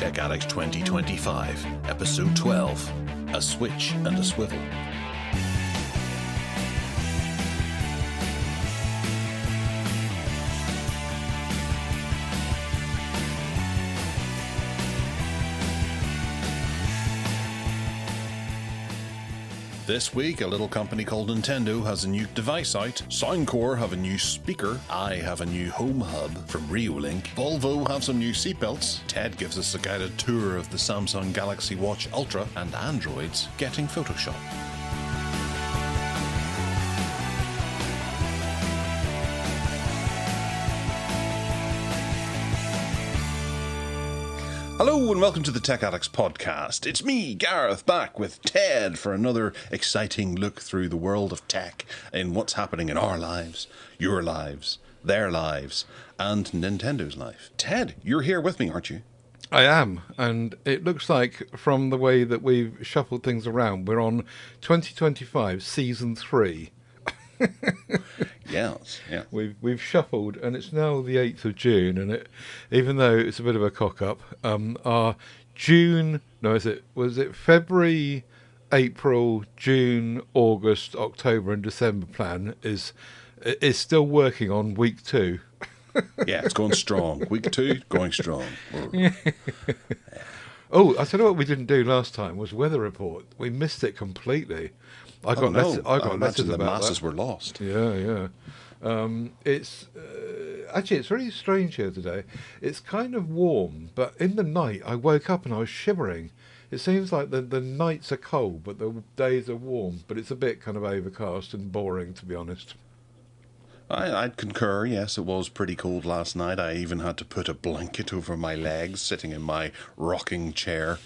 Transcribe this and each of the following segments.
Tech Addicts 2025, Episode 12, A Switch and a Swivel. This week, a little company called Nintendo has a new device out, Soundcore have a new speaker, I have a new home hub from Reolink, Volvo have some new seatbelts, Ted gives us a guided tour of the Samsung Galaxy Watch Ultra, and Android's getting Photoshop. Hello and welcome to the Tech Addicts podcast. It's me, Gareth, back with Ted for another exciting look through the world of tech in what's happening in our lives, your lives, their lives, and Nintendo's life. Ted, you're here with me, aren't you? I am, and it looks like from the way that we've shuffled things around, we're on 2025 Season 3. Yes, yeah. We've shuffled, and it's now the 8th of June, and even though it's a bit of a cock-up, our was it February, April, June, August, October and December plan is still working on week 2. Yeah, it's going strong. Week 2, going strong. Oh, I tell you what we didn't do last time was weather report. We missed it completely. I got letters the about masses that. were lost. Yeah. It's actually it's really strange here today. It's kind of warm, but in the night I woke up and I was shivering. It seems like the nights are cold, but the days are warm. But it's a bit kind of overcast and boring, to be honest. I'd concur, yes, it was pretty cold last night. I even had to put a blanket over my legs, sitting in my rocking chair,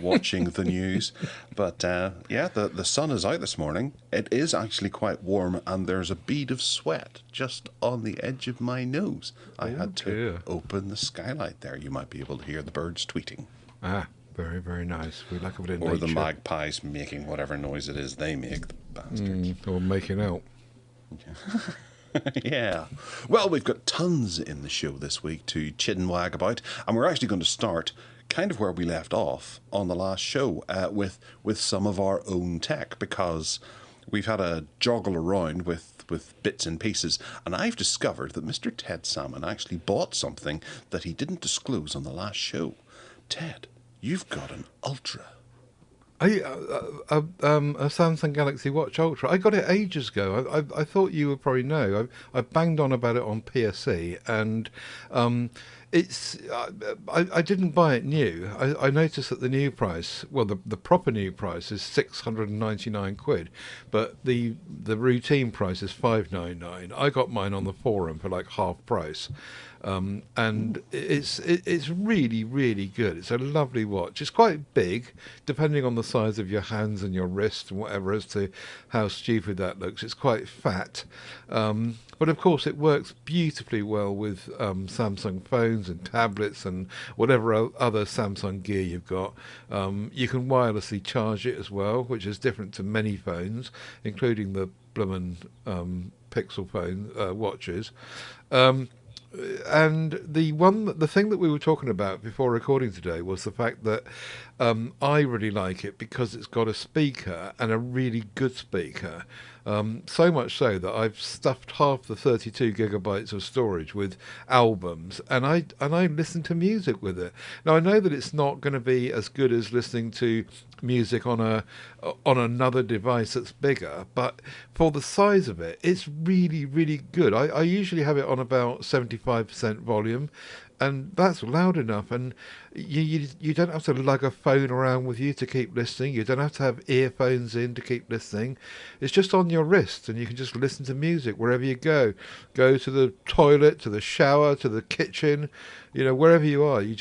watching the news. But yeah, the sun is out this morning. It is actually quite warm, and there's a bead of sweat just on the edge of my nose. I had to open the skylight there. You might be able to hear the birds tweeting. Ah, very, very nice. We like a bit of nature. Or the magpies making whatever noise it is they make, the bastards. Or making out. Yeah. Well, we've got tons in the show this week to chid and wag about, and we're actually going to start kind of where we left off on the last show with some of our own tech, because we've had a joggle around with bits and pieces, and I've discovered that Mr. Ted Salmon actually bought something that he didn't disclose on the last show. Ted, you've got an Ultra. A Samsung Galaxy Watch Ultra. I got it ages ago. I thought you would probably know. I banged on about it on PSE, and it's. I didn't buy it new. I noticed that the new price, well, the proper new price is £699, but the routine price is £599. I got mine on the forum for like half price. And it's really, really good. It's a lovely watch. It's quite big, depending on the size of your hands and your wrist and whatever, as to how stupid that looks. It's quite fat. But of course it works beautifully well with Samsung phones and tablets and whatever other Samsung gear you've got. You can wirelessly charge it as well, which is different to many phones, including the bloomin' Pixel phone watches. And the thing that we were talking about before recording today was the fact that I really like it because it's got a speaker, and a really good speaker. So much so that I've stuffed half the 32 gigabytes of storage with albums, and I listen to music with it. Now I know that it's not going to be as good as listening to music on another device that's bigger, but for the size of it, it's really, really good. I usually have it on about 75% volume, and that's loud enough, and you don't have to lug a phone around with you to keep listening. You don't have to have earphones in to keep listening. It's just on your wrist, and you can just listen to music wherever you go. Go to the toilet, to the shower, to the kitchen, wherever you are. It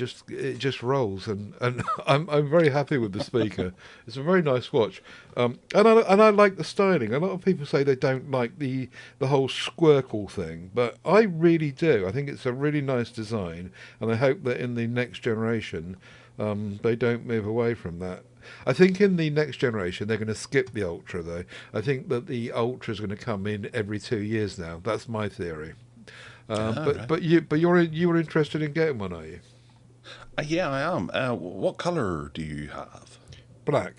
just rolls, and I'm very happy with the speaker. It's a very nice watch, and I like the styling. A lot of people say they don't like the whole squircle thing, but I really do. I think it's a really nice design, and I hope that in the next generation they don't move away from that. I think in the next generation they're going to skip the Ultra, though. I think that the Ultra is going to come in every 2 years now. That's my theory. Right. But you were interested in getting one, are you? Yeah, I am. What colour do you have? Black.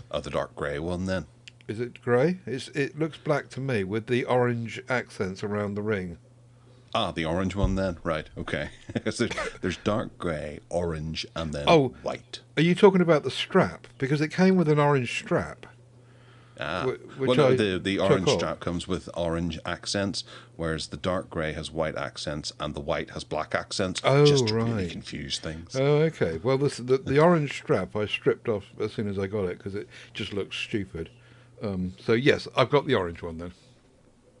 Oh, the dark grey one then. Is it grey? It looks black to me with the orange accents around the ring. Ah, the orange one then. Right, okay. Because there's dark grey, orange, and then white. Are you talking about the strap? Because it came with an orange strap. Ah, well, no, the orange strap comes with orange accents, whereas the dark grey has white accents and the white has black accents, just to really confuse things. Oh, okay. Well, the orange strap I stripped off as soon as I got it because it just looks stupid. So, yes, I've got the orange one then.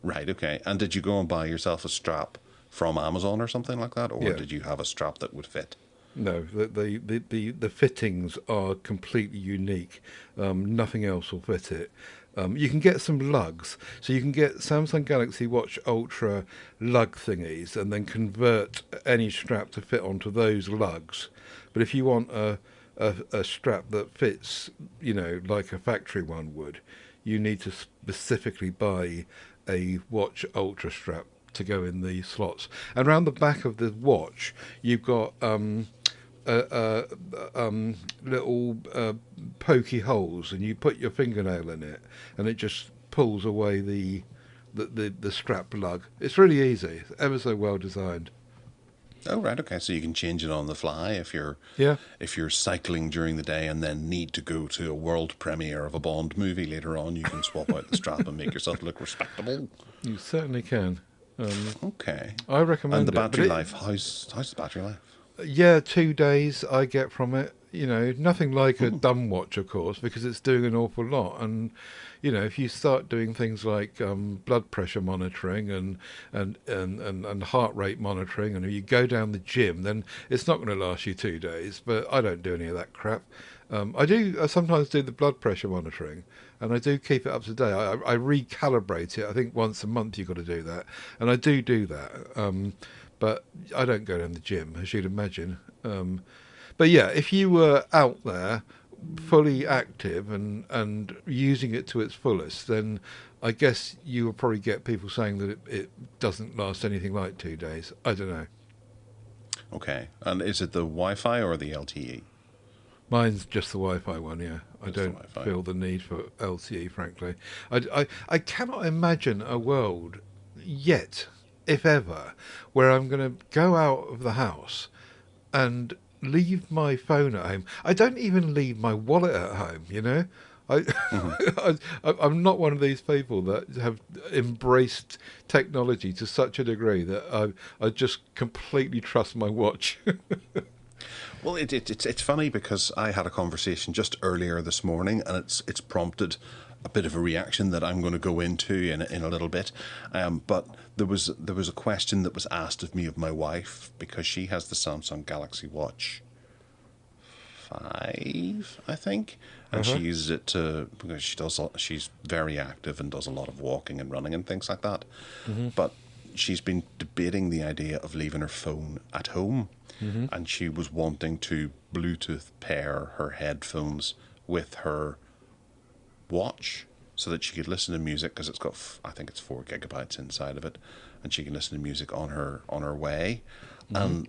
Right, okay. And did you go and buy yourself a strap from Amazon or something like that, or did you have a strap that would fit? No, the fittings are completely unique. Nothing else will fit it. You can get some lugs, so you can get Samsung Galaxy Watch Ultra lug thingies and then convert any strap to fit onto those lugs. But if you want a strap that fits, like a factory one would, you need to specifically buy a Watch Ultra strap to go in the slots. And around the back of the watch, you've got little pokey holes, and you put your fingernail in it, and it just pulls away the strap lug. It's really easy. It's ever so well designed. Oh, right, okay. So you can change it on the fly if you're cycling during the day and then need to go to a world premiere of a Bond movie later on. You can swap out the strap and make yourself look respectable. You certainly can. Okay. I recommend it. And the battery life, how's the battery life? Yeah, 2 days I get from it. Nothing like a dumb watch, of course, because it's doing an awful lot. And if you start doing things like blood pressure monitoring and heart rate monitoring, and if you go down the gym, then it's not going to last you 2 days. But I don't do any of that crap. I sometimes do the blood pressure monitoring, and I do keep it up to date. I recalibrate it. I think once a month you've got to do that, and I do that. But I don't go down the gym, as you'd imagine. But yeah, if you were out there fully active and using it to its fullest, then I guess you will probably get people saying that it doesn't last anything like 2 days. I don't know. Okay. And is it the Wi-Fi or the LTE? Mine's just the Wi-Fi one, yeah. I don't feel the need for LTE, frankly. I cannot imagine a world yet, if ever, where I'm going to go out of the house and leave my phone at home. I don't even leave my wallet at home, I'm not one of these people that have embraced technology to such a degree that I just completely trust my watch. Well, it's funny because I had a conversation just earlier this morning, and it's prompted a bit of a reaction that I'm going to go into in a little bit. But there was a question that was asked of me of my wife, because she has the Samsung Galaxy Watch 5, I think, and she uses it because she's very active and does a lot of walking and running and things like that. But she's been debating the idea of leaving her phone at home, and she was wanting to Bluetooth pair her headphones with her watch so that she could listen to music, because it's got, I think it's 4 gigabytes inside of it, and she can listen to music on her way. And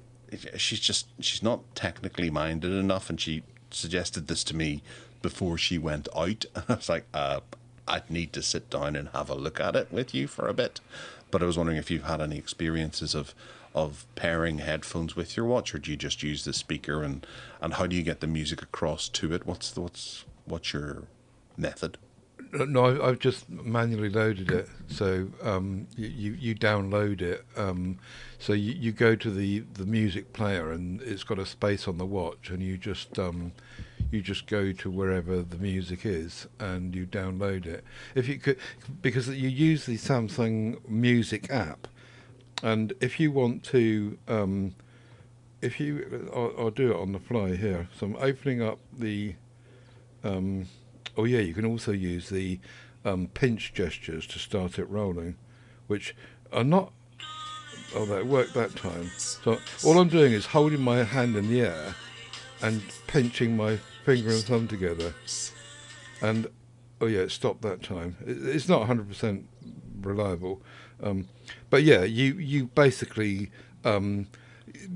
she's not technically minded enough, and she suggested this to me before she went out, and I was like, I'd need to sit down and have a look at it with you for a bit. But I was wondering if you've had any experiences of pairing headphones with your watch, or do you just use the speaker, and how do you get the music across to it? What's your method? No, I've just manually loaded it. So you download it. So you go to the music player, and it's got a space on the watch, and you just go to wherever the music is, and you download it. If you could, because you use the Samsung Music app, and if you want to, I'll do it on the fly here. So I'm opening up the. Oh yeah, you can also use the pinch gestures to start it rolling, which are not... Oh, that worked that time. So all I'm doing is holding my hand in the air and pinching my finger and thumb together. And, oh yeah, it stopped that time. It's not 100% reliable. But yeah, you basically...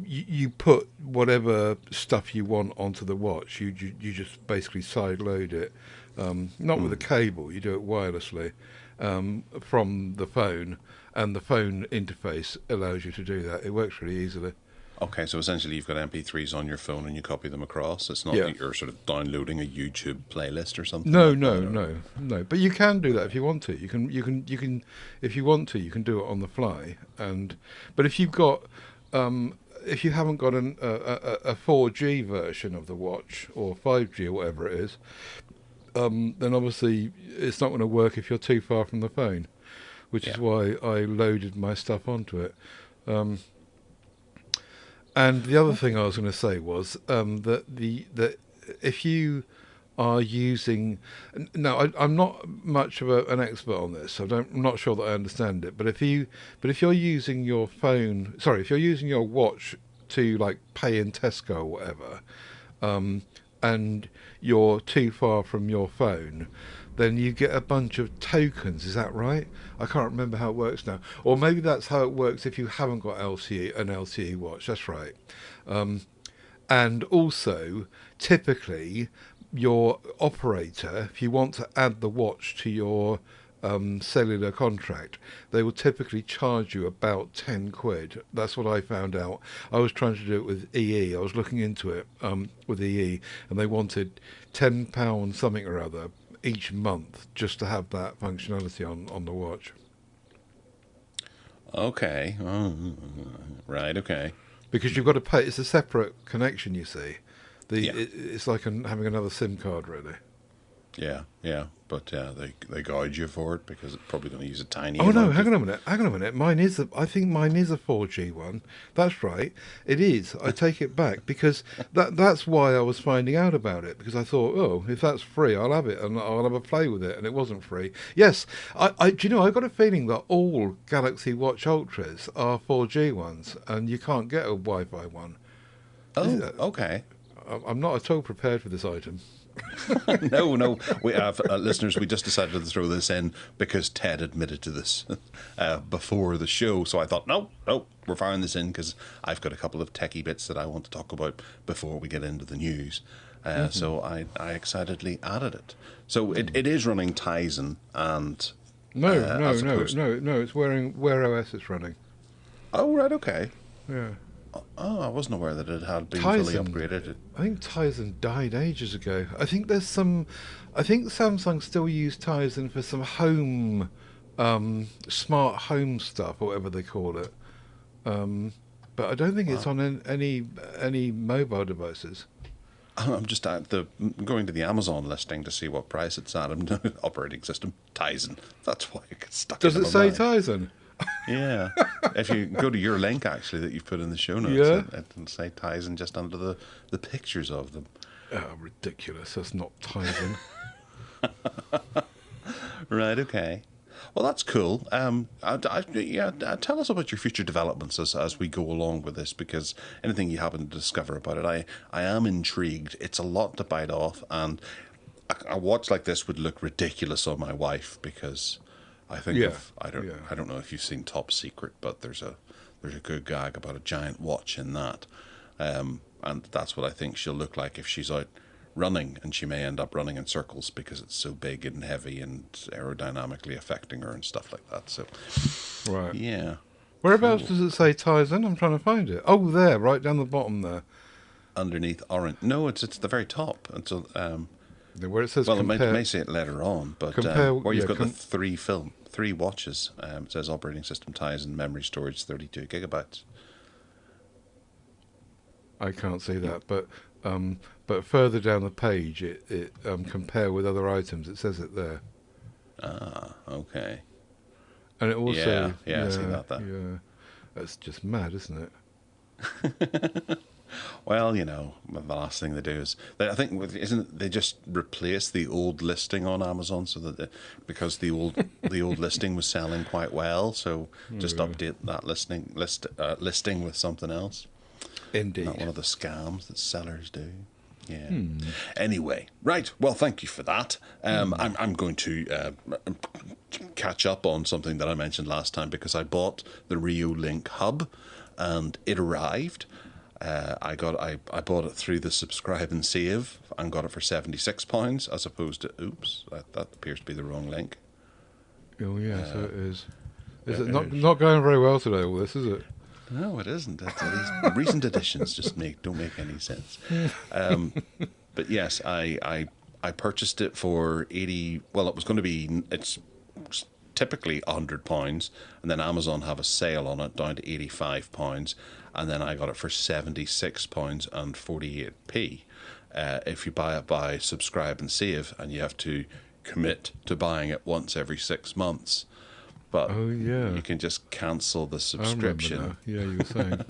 you put whatever stuff you want onto the watch. You just basically side load it, not with a cable. You do it wirelessly from the phone, and the phone interface allows you to do that. It works really easily. Okay, so essentially you've got MP3s on your phone and you copy them across. It's not that you're sort of downloading a YouTube playlist or something. No. But you can do that if you want to. You can if you want to, you can do it on the fly. But if you've got if you haven't got a 4G version of the watch or 5G or whatever it is, then obviously it's not going to work if you're too far from the phone, which is why I loaded my stuff onto it. And the other thing I was going to say was that if you are using, I'm not much of an expert on this, so I'm not sure that I understand it. But if you're using your phone, if you're using your watch to like pay in Tesco or whatever, and you're too far from your phone, then you get a bunch of tokens. Is that right? I can't remember how it works now. Or maybe that's how it works if you haven't got an LTE watch. That's right. And also, typically, your operator, if you want to add the watch to your cellular contract, they will typically charge you about 10 quid. That's what I found out. I was trying to do it with EE. I was looking into it with EE, and they wanted £10 something or other each month just to have that functionality on the watch. Okay. Right, okay. Because you've got to pay. It's a separate connection, you see. It's like having another SIM card, really. Yeah. But they gouge you for it because it's probably going to use a tiny. Oh no! Hang on a minute. I think mine is a 4G one. That's right. It is. I take it back because that's why I was finding out about it, because I thought, oh, if that's free, I'll have it and I'll have a play with it, and it wasn't free. Yes, I do you know? I got a feeling that all Galaxy Watch Ultras are 4G ones, and you can't get a Wi-Fi one. Oh, okay. I'm not at all prepared for this item. No. We have listeners. We just decided to throw this in because Ted admitted to this before the show. So I thought, no, we're firing this in because I've got a couple of techie bits that I want to talk about before we get into the news. So I excitedly added it. So it is running Tizen and no. It's Wear OS. It's running. Oh right, okay. Yeah. Oh, I wasn't aware that it had been fully upgraded. I think Tizen died ages ago. I think Samsung still use Tizen for some home, smart home stuff or whatever they call it. But I don't think it's on any mobile devices. I'm just going to the Amazon listing to see what price it's at. Operating system Tizen. That's why it gets stuck. Does in it say Tizen? Yeah. If you go to your link, actually, that you've put in the show notes, it'll say Tizen just under the pictures of them. Oh, ridiculous. That's not Tizen. Right, okay. Well, that's cool. Tell us about your future developments as we go along with this, because anything you happen to discover about it, I am intrigued. It's a lot to bite off, and a watch like this would look ridiculous on my wife because I think I don't know if you've seen Top Secret, but there's a good gag about a giant watch in that, and that's what I think she'll look like if she's out running, and she may end up running in circles because it's so big and heavy and aerodynamically affecting her and stuff like that. So, right, yeah. Whereabouts does it say Tizen? I'm trying to find it. Oh, there, right down the bottom there. Underneath orange. No, it's the very top. It's where it says. Well, it may say it later on, but where you've got the three watches. It says operating system Tizen, memory storage 32 gigabytes. I can't see that, but further down the page, it compare with other items. It says it there. Ah, okay. And it also I see that. Yeah, that's just mad, isn't it? Well, the last thing they do is they just replace the old listing on Amazon so that because the old listing was selling quite well, so just update that listing with something else. Indeed, not one of the scams that sellers do. Yeah. Anyway, right. Well, thank you for that. I'm going to catch up on something that I mentioned last time because I bought the Reolink Hub. and it arrived. I bought it through the subscribe and save and got it for £76 as opposed to that appears to be the wrong link. Oh yeah, so it is. Is it not going very well today? All this, is it? No, it isn't. These recent editions just don't make any sense. But yes, I purchased it for 80. Well, it was going to be. It's typically £100, and then Amazon have a sale on it down to £85, and then I got it for £76 and 48p. If you buy it by subscribe and save, and you have to commit to buying it once every 6 months. But you can just cancel the subscription. I remember now. Yeah, you were saying.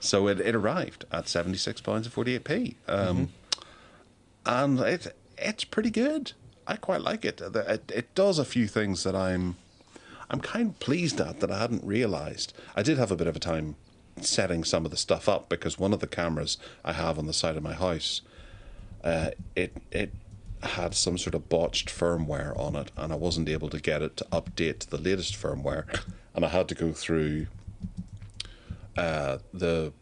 So it arrived at £76 and 48p. And it's pretty good. I quite like it. It does a few things that I'm kind of pleased at that I hadn't realised. I did have a bit of a time setting some of the stuff up because one of the cameras I have on the side of my house, it had some sort of botched firmware on it, and I wasn't able to get it to update to the latest firmware, and I had to go through the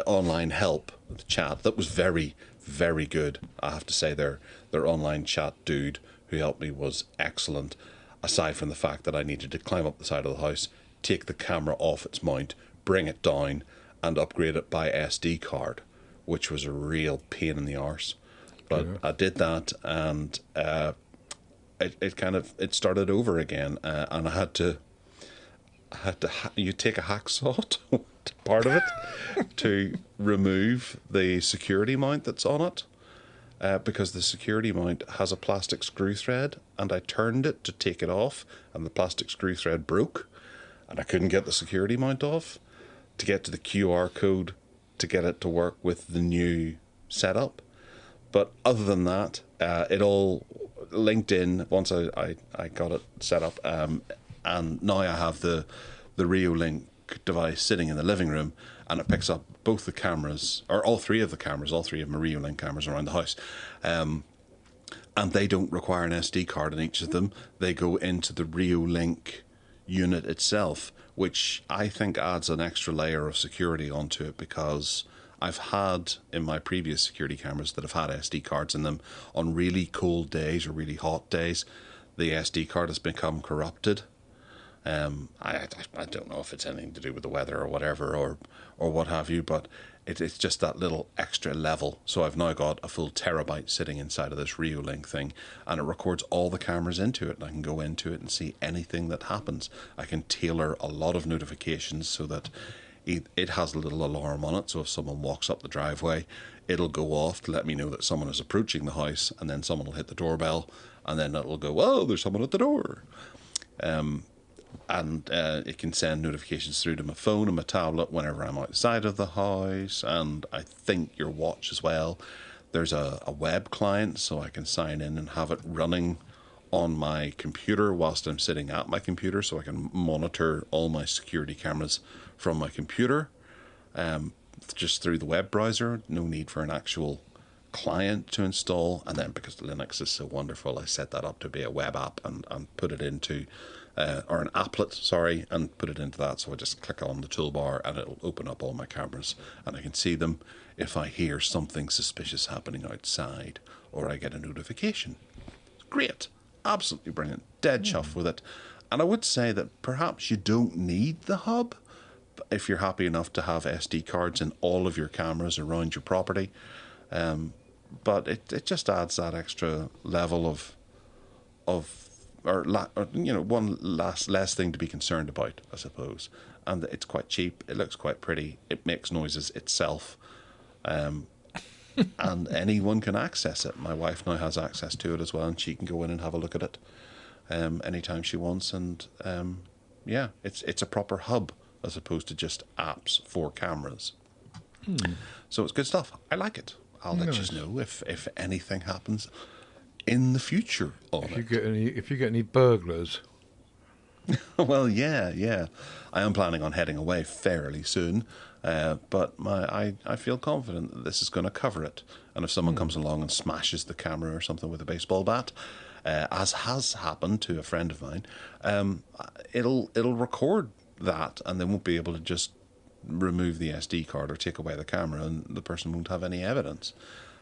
online help, the chat that was very, very good. I have to say their online chat dude who helped me was excellent, aside from the fact that I needed to climb up the side of the house, take the camera off its mount, bring it down and upgrade it by SD card, which was a real pain in the arse. But I did that, and it started over again, and I had to you take a hacksaw part of it to remove the security mount that's on it, because the security mount has a plastic screw thread, and I turned it to take it off, and the plastic screw thread broke, and I couldn't get the security mount off to get to the QR code to get it to work with the new setup. But other than that, it all linked in once I got it set up, and now I have the Reolink device sitting in the living room, and it picks up both the cameras, or all three of my Reolink cameras around the house, and they don't require an SD card in each of them. They go into the Reolink unit itself, which I think adds an extra layer of security onto it, because I've had in my previous security cameras that have had SD cards in them, on really cold days or really hot days, the SD card has become corrupted. I don't know if it's anything to do with the weather or whatever, or what have you, but it's just that little extra level. So I've now got a full terabyte sitting inside of this Reolink thing, and it records all the cameras into it, and I can go into it and see anything that happens. I can tailor a lot of notifications so that it has a little alarm on it, so if someone walks up the driveway, it'll go off to let me know that someone is approaching the house, and then someone will hit the doorbell, and then it'll go, oh, there's someone at the door. And it can send notifications through to my phone and my tablet whenever I'm outside of the house, and I think your watch as well. There's a web client, so I can sign in and have it running on my computer whilst I'm sitting at my computer, so I can monitor all my security cameras from my computer, just through the web browser. No need for an actual client to install. And then because Linux is so wonderful, I set that up to be a web app and put it into or an applet, sorry, and put it into that. So I just click on the toolbar and it'll open up all my cameras, and I can see them if I hear something suspicious happening outside or I get a notification. Great. Absolutely brilliant. Dead chuffed with it. And I would say that perhaps you don't need the hub if you're happy enough to have SD cards in all of your cameras around your property. But it just adds that extra level of one less thing to be concerned about, I suppose. And it's quite cheap. It looks quite pretty. It makes noises itself. And anyone can access it. My wife now has access to it as well, and she can go in and have a look at it anytime she wants. And it's a proper hub as opposed to just apps for cameras. So it's good stuff. I like it. I'll let you know if anything happens in the future on it. If you get any burglars. Well, yeah. I am planning on heading away fairly soon, but I feel confident that this is going to cover it. And if someone comes along and smashes the camera or something with a baseball bat, as has happened to a friend of mine, it'll record that, and they won't be able to just remove the SD card or take away the camera, and the person won't have any evidence.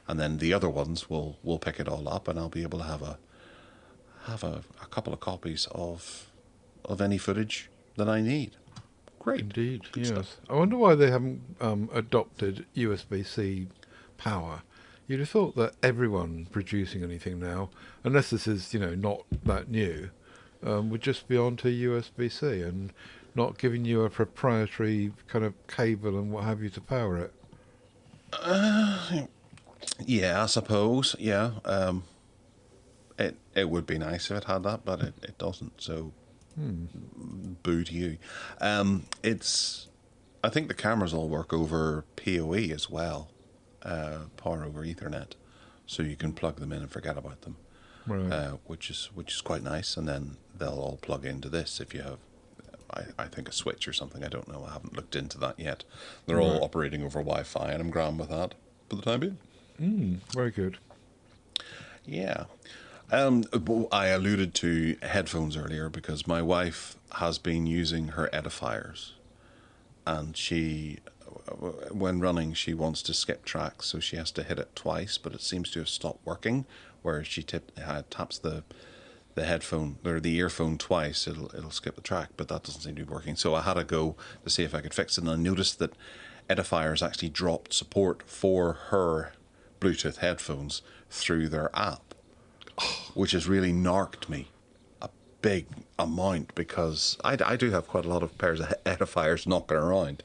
And then the other ones will pick it all up, and I'll be able to have a couple of copies of any footage that I need. Great. Indeed, Good yes. stuff. I wonder why they haven't adopted USB-C power. You'd have thought that everyone producing anything now, unless this is, not that new, would just be onto USB-C and not giving you a proprietary kind of cable and what have you to power it. Yeah, I suppose. Yeah. It would be nice if it had that, but it doesn't. So, boo to you. I think the cameras all work over PoE as well, power over Ethernet, so you can plug them in and forget about them, Right. which is quite nice. And then they'll all plug into this if you have, I think, a Switch or something. I don't know. I haven't looked into that yet. They're all operating over Wi-Fi, and I'm grand with that for the time being. Very good. Yeah. I alluded to headphones earlier because my wife has been using her Edifiers, and she, when running, she wants to skip tracks, so she has to hit it twice, but it seems to have stopped working. Whereas she taps the headphone or the earphone twice, it'll skip the track, but that doesn't seem to be working. So I had to go to see if I could fix it, and I noticed that Edifiers actually dropped support for her Bluetooth headphones through their app, which has really narked me a big amount, because I do have quite a lot of pairs of Edifiers knocking around,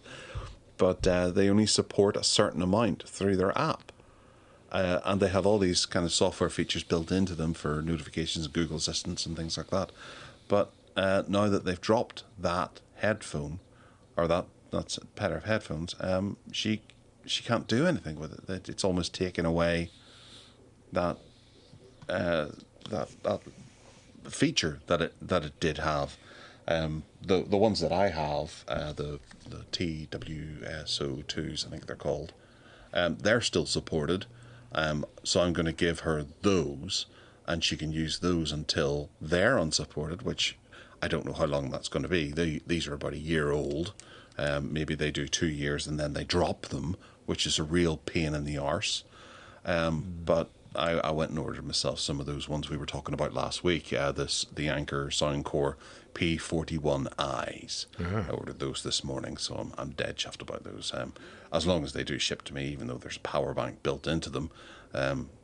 but they only support a certain amount through their app. And they have all these kind of software features built into them for notifications, Google Assistants and things like that. But now that they've dropped that headphone, or that's a pair of headphones, she can't do anything with it. It's almost taken away that feature that it did have. The ones that I have, the TWSO2s, I think they're called, they're still supported. So I'm going to give her those, and she can use those until they're unsupported, which I don't know how long that's going to be. These are about a year old. Maybe they do 2 years and then they drop them, which is a real pain in the arse. But I went and ordered myself some of those ones we were talking about last week. The Anker Soundcore P41Is. I ordered those this morning, so I'm dead chuffed about those. As long as they do ship to me, even though there's a power bank built into them,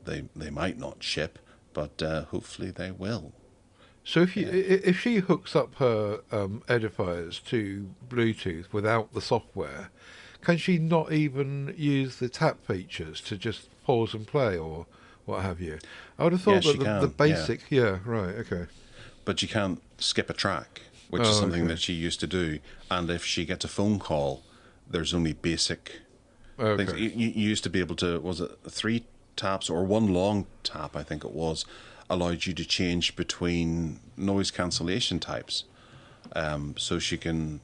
they might not ship, but hopefully they will. So if she hooks up her edifiers to Bluetooth without the software, can she not even use the tap features to just pause and play or what have you? I would have thought that the basic... Yeah, right, okay. But you can't skip a track, which is something that she used to do. And if she gets a phone call, there's only basic things. You used to be able to, was it 3 taps or 1 long tap, I think it was, allowed you to change between noise cancellation types. So she can,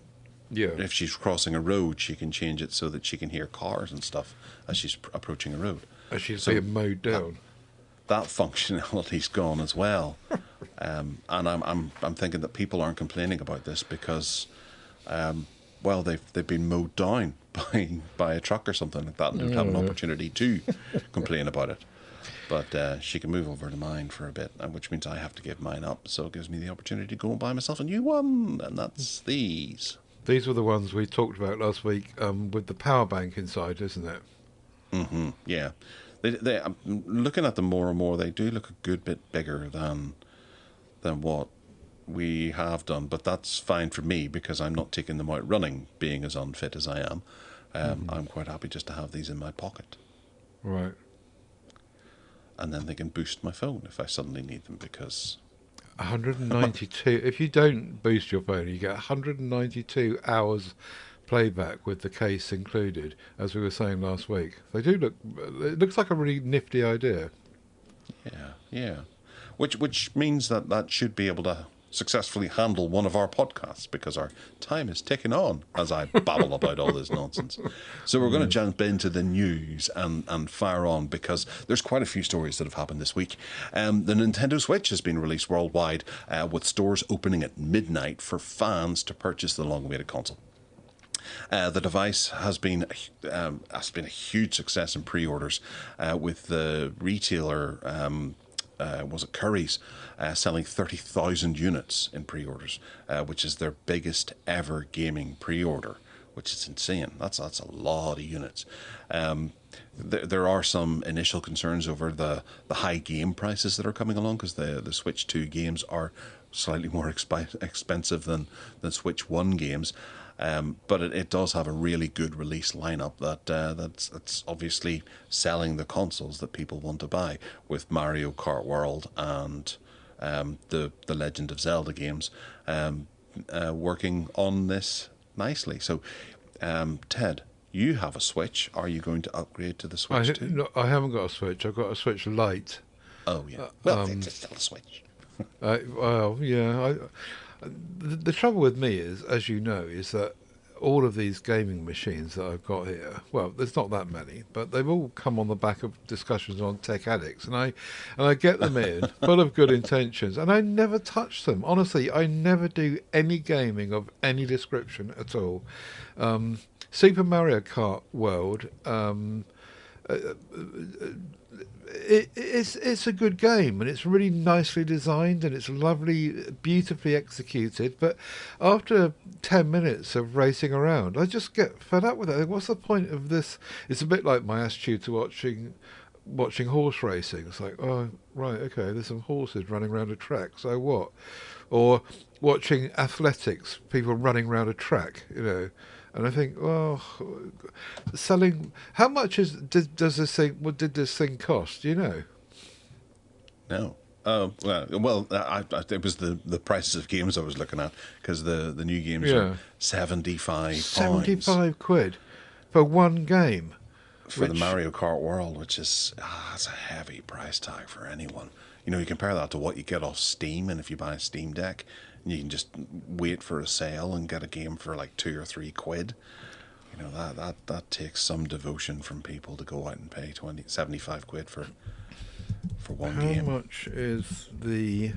if she's crossing a road, she can change it so that she can hear cars and stuff as she's approaching a road. As she's being mowed down. That functionality's gone as well. And I'm thinking that people aren't complaining about this because, well, they've been mowed down by a truck or something like that, and don't have an opportunity to complain about it. But she can move over to mine for a bit, which means I have to give mine up. So it gives me the opportunity to go and buy myself a new one, and that's these. These were the ones we talked about last week with the power bank inside, isn't it? Mm-hmm. Yeah. I'm looking at them more and more. They do look a good bit bigger than what we have done, but that's fine for me because I'm not taking them out running, being as unfit as I am. I'm quite happy just to have these in my pocket. Right. And then they can boost my phone if I suddenly need them, because 192. If you don't boost your phone, you get 192 hours playback with the case included, as we were saying last week. They do look. It looks like a really nifty idea. Yeah. Which means that should be able to successfully handle one of our podcasts, because our time is ticking on as I babble about all this nonsense. So we're going to jump into the news and fire on, because there's quite a few stories that have happened this week. The Nintendo Switch has been released worldwide, with stores opening at midnight for fans to purchase the long-awaited console. The device has been a huge success in pre-orders, with the retailer, was it Curry's, selling 30,000 units in pre-orders, which is their biggest ever gaming pre-order, which is insane. That's a lot of units. There are some initial concerns over the high game prices that are coming along, because the Switch 2 games are slightly more expensive than Switch 1 games. But it does have a really good release lineup that's obviously selling the consoles that people want to buy, with Mario Kart World and the Legend of Zelda games working on this nicely. So, Ted, you have a Switch. Are you going to upgrade to the Switch 2? No, I haven't got a Switch. I've got a Switch Lite. Oh, yeah. Well, it's still a Switch. Well, yeah. The trouble with me is, as you know, is that all of these gaming machines that I've got here, well, there's not that many, but they've all come on the back of discussions on Tech Addicts, and I get them in full of good intentions, and I never touch them. Honestly, I never do any gaming of any description at all. Super Mario Kart World, it's a good game, and it's really nicely designed, and it's lovely, beautifully executed. But after 10 minutes of racing around, I just get fed up with it. What's the point of this? It's a bit like my attitude to watching horse racing. It's like, oh, right, okay, there's some horses running around a track, so what? Or watching athletics, people running around a track, And I think, well, selling. How much does this thing? What did this thing cost? Do you know? No. Well, it was the prices of games I was looking at, because the new games are £75. 75 quid for one game. For the Mario Kart World, which is that's a heavy price tag for anyone. You compare that to what you get off Steam, and if you buy a Steam Deck, you can just wait for a sale and get a game for like 2 or 3 quid. That takes some devotion from people to go out and pay 75 quid for one game. How much is the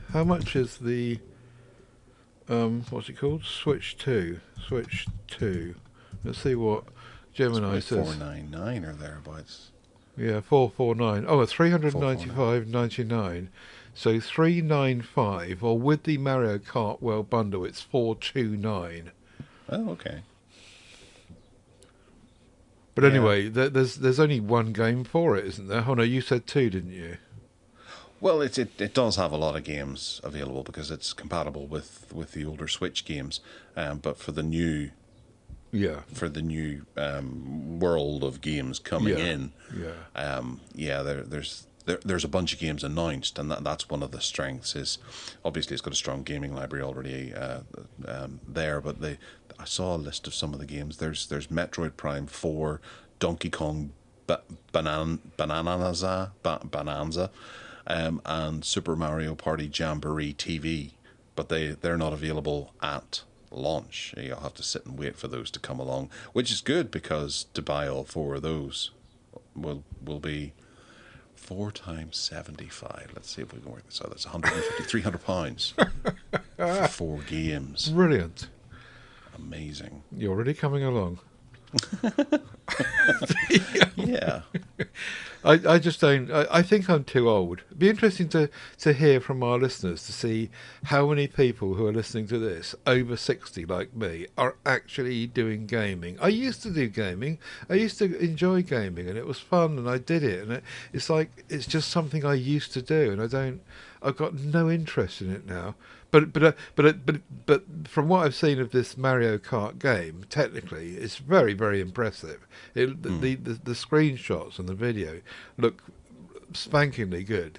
what's it called? Switch 2. Switch 2. Let's see what Gemini says. $499 or thereabouts. Yeah, 449. Oh, 395.99. So 395, or with the Mario Kart World bundle, it's 429. Oh, okay. But anyway, there's only one game for it, isn't there? Oh no, you said 2, didn't you? Well, it does have a lot of games available, because it's compatible with the older Switch games. But for the new world of games coming in, there's a bunch of games announced, and that's one of the strengths. Is obviously it's got a strong gaming library already there, but I saw a list of some of the games. There's Metroid Prime 4, Donkey Kong Bonanza, and Super Mario Party Jamboree TV, but they're not available at launch. You'll have to sit and wait for those to come along, which is good, because to buy all 4 of those will be 4 times 75. Let's see if we can work this out. That's 150, 300 pounds for 4 games. Brilliant. Amazing. You're already coming along. Yeah. I just don't. I think I'm too old. It'd be interesting to hear from our listeners, to see how many people who are listening to this over 60 like me are actually doing gaming. I used to do gaming. I used to enjoy gaming, and it was fun, and I did it. And it's like, it's just something I used to do, and I've got no interest in it now. But from what I've seen of this Mario Kart game, technically, it's very, very impressive. The screenshots and the video look spankingly good.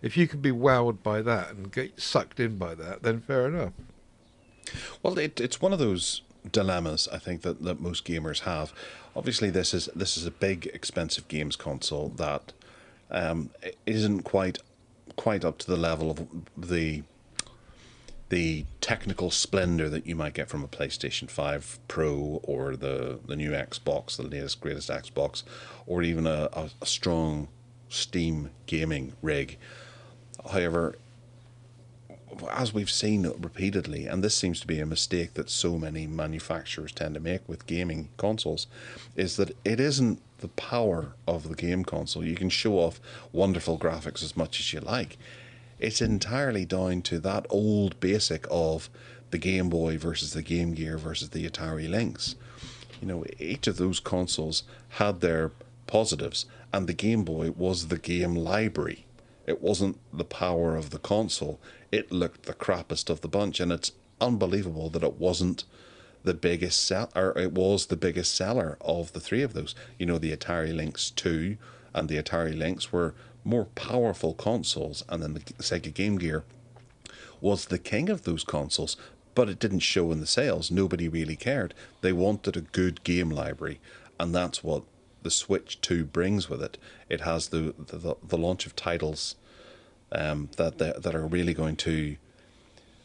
If you can be wowed by that and get sucked in by that, then fair enough. Well, it's one of those dilemmas, I think, that most gamers have. Obviously, this is a big, expensive games console that isn't quite up to the level of the the technical splendor that you might get from a PlayStation 5 Pro or the new Xbox, the latest, greatest Xbox, or even a strong Steam gaming rig. However, as we've seen repeatedly, and this seems to be a mistake that so many manufacturers tend to make with gaming consoles, is that it isn't the power of the game console. You can show off wonderful graphics as much as you like. It's entirely down to that old basic of the Game Boy versus the Game Gear versus the Atari Lynx. You know, each of those consoles had their positives, and the Game Boy was the game library. It wasn't the power of the console. It looked the crappiest of the bunch, and it's unbelievable that it wasn't the biggest or it was the biggest seller of the three of those. You know, the Atari Lynx 2 and the Atari Lynx were more powerful consoles, and then the Sega Game Gear was the king of those consoles, but it didn't show in the sales. Nobody really cared. They wanted a good game library, and that's what the Switch 2 brings with it. It has the launch of titles that are really going to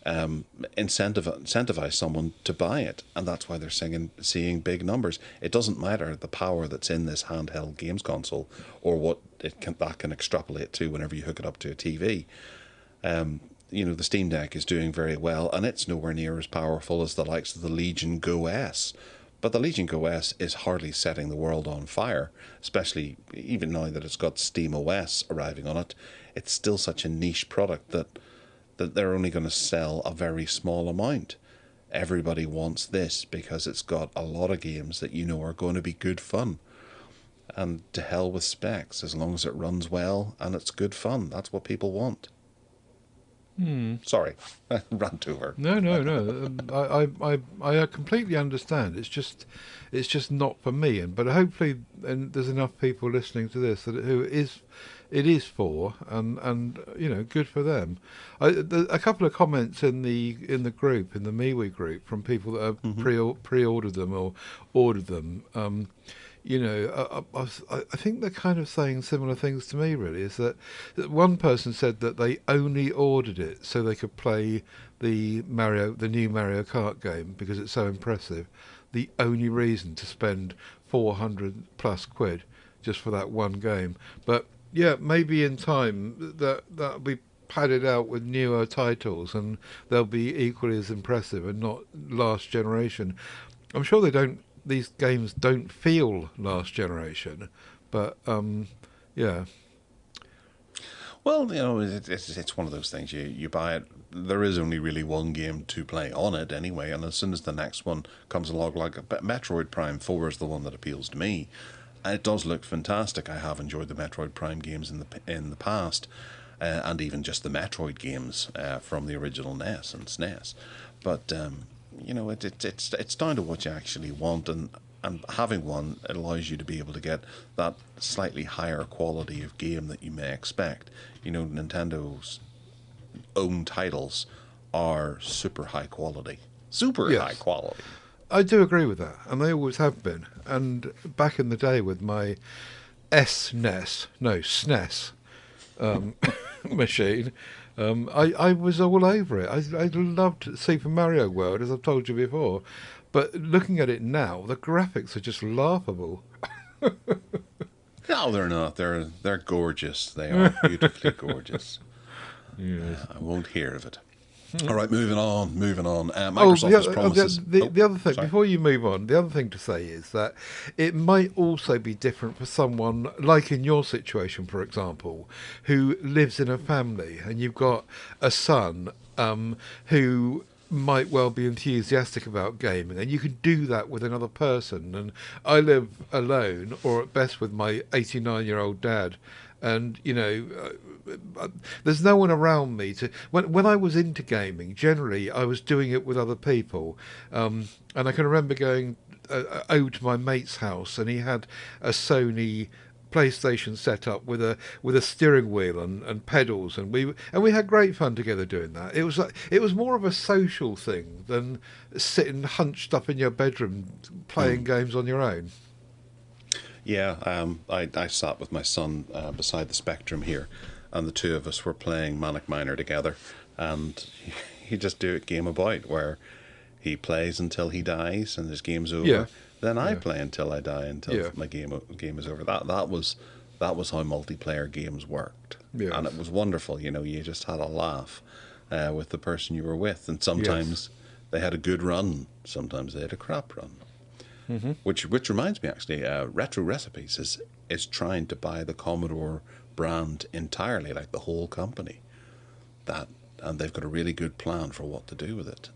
incentivize someone to buy it, and that's why they're seeing big numbers. It doesn't matter the power that's in this handheld games console or what that can extrapolate to whenever you hook it up to a TV. You know, the Steam Deck is doing very well, and it's nowhere near as powerful as the likes of the Legion Go S. But the Legion Go S is hardly setting the world on fire, especially even now that it's got Steam OS arriving on it. It's still such a niche product that they're only going to sell a very small amount. Everybody wants this because it's got a lot of games that you know are going to be good fun. And to hell with specs, as long as it runs well and it's good fun. That's what people want. Sorry, rant over. No. I completely understand. It's just not for me. But hopefully, and there's enough people listening to this who it is for, and you know, good for them. A couple of comments in the group, in the Mewe group, from people that have pre-ordered them or ordered them. You know, I think they're kind of saying similar things to me, really. Is that one person said that they only ordered it so they could play the new Mario Kart game because it's so impressive. The only reason to spend 400 plus quid just for that one game. But yeah, maybe in time that'll be padded out with newer titles and they'll be equally as impressive and not last generation. I'm sure these games don't feel last generation, but yeah. Well, you know, it's one of those things. You buy it. There is only really one game to play on it anyway, and as soon as the next one comes along, like Metroid Prime 4 is the one that appeals to me. And it does look fantastic. I have enjoyed the Metroid Prime games in the past, and even just the Metroid games from the original NES and SNES. But you know, it's down to what you actually want, and having one, it allows you to be able to get that slightly higher quality of game that you may expect. You know, Nintendo's own titles are super high quality. High quality. I do agree with that, and they always have been. And back in the day with my SNES machine, I was all over it. I loved Super Mario World, as I've told you before. But looking at it now, the graphics are just laughable. No, they're not. They're gorgeous. They are beautifully gorgeous. Yes. I won't hear of it. All right, moving on. Microsoft has promises. The other thing, before you move on, the other thing to say is that it might also be different for someone, like in your situation, for example, who lives in a family, and you've got a son who might well be enthusiastic about gaming, and you can do that with another person. And I live alone, or at best with my 89-year-old dad, and you know, there's no one around me to. When I was into gaming, generally I was doing it with other people, and I can remember going over to my mate's house, and he had a Sony PlayStation set up with a steering wheel and pedals, and we had great fun together doing that. It was more of a social thing than sitting hunched up in your bedroom playing games on your own. Yeah, I sat with my son beside the Spectrum here, and the two of us were playing Manic Miner together, and he just do it Game About, where he plays until he dies and his game's over. Yeah. Then I play until I die, until my game is over. That was how multiplayer games worked, and it was wonderful. You just had a laugh with the person you were with, and sometimes they had a good run, sometimes they had a crap run. Mm-hmm. Which reminds me, actually, Retro Recipes is trying to buy the Commodore brand entirely, like the whole company. And they've got a really good plan for what to do with it.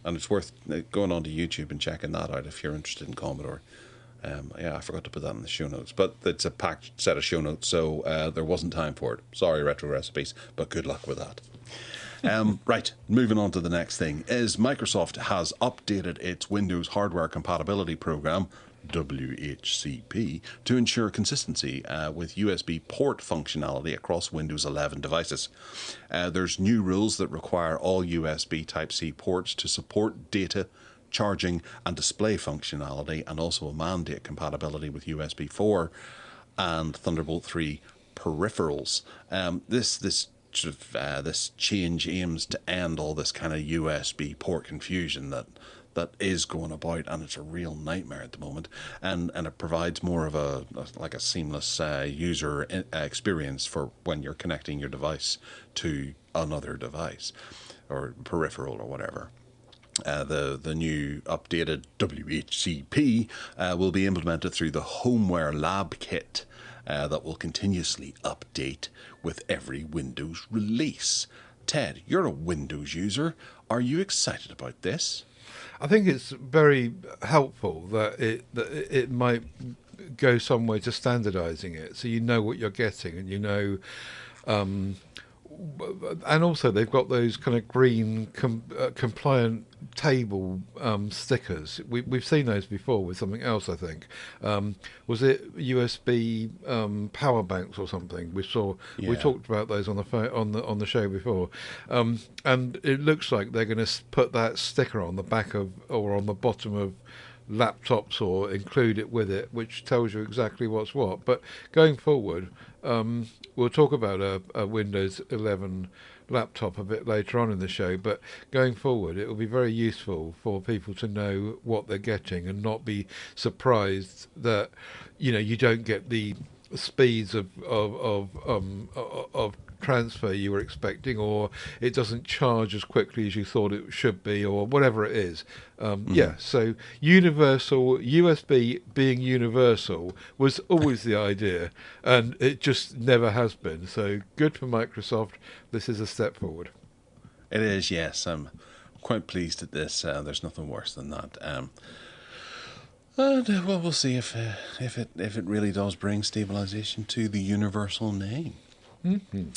And it's worth going onto YouTube and checking that out if you're interested in Commodore. I forgot to put that in the show notes, but it's a packed set of show notes, so there wasn't time for it. Sorry, Retro Recipes, but good luck with that. Right, moving on to the next thing is Microsoft has updated its Windows Hardware Compatibility Program, WHCP, to ensure consistency with USB port functionality across Windows 11 devices. There's new rules that require all USB Type-C ports to support data, charging and display functionality, and also a mandate compatibility with USB 4 and Thunderbolt 3 peripherals. This change aims to end all this kind of USB port confusion that is going about, and it's a real nightmare at the moment. And it provides more of a seamless user experience for when you're connecting your device to another device or peripheral or whatever. The new updated WHCP will be implemented through the Homeware Lab Kit that will continuously update with every Windows release. Ted, you're a Windows user. Are you excited about this? I think it's very helpful that it might go some way to standardising it, so you know what you're getting, and you know. And also, they've got those kind of green compliant table stickers. We've seen those before with something else, I think. Was it USB power banks or something? We talked about those on the show before, and it looks like they're going to put that sticker on the back of or on the bottom of laptops or include it with it, which tells you exactly what's what. But going forward, we'll talk about a Windows 11 laptop a bit later on in the show, but going forward it will be very useful for people to know what they're getting and not be surprised that you don't get the speeds of transfer you were expecting, or it doesn't charge as quickly as you thought it should be, or whatever it is. So universal USB being universal was always the idea, and it just never has been. So good for Microsoft. This is a step forward. It is, yes. I'm quite pleased at this. There's nothing worse than that. Well, we'll see if it really does bring stabilization to the universal name. Mm-hmm.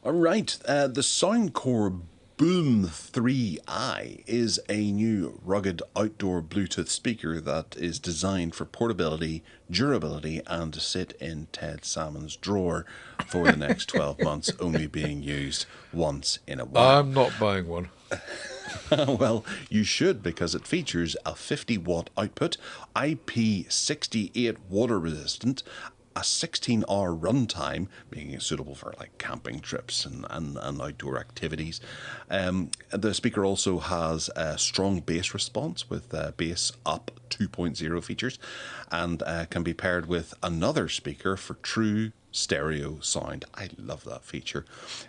All right, the Soundcore Boom 3i is a new rugged outdoor Bluetooth speaker that is designed for portability, durability, and to sit in Ted Salmon's drawer for the next 12 months, only being used once in a while. I'm not buying one. Well, you should, because it features a 50-watt output, IP68 water resistant, a 16-hour runtime, making it suitable for like camping trips and outdoor activities. The speaker also has a strong bass response with bass up 2.0 features, and can be paired with another speaker for true stereo sound. I love that feature.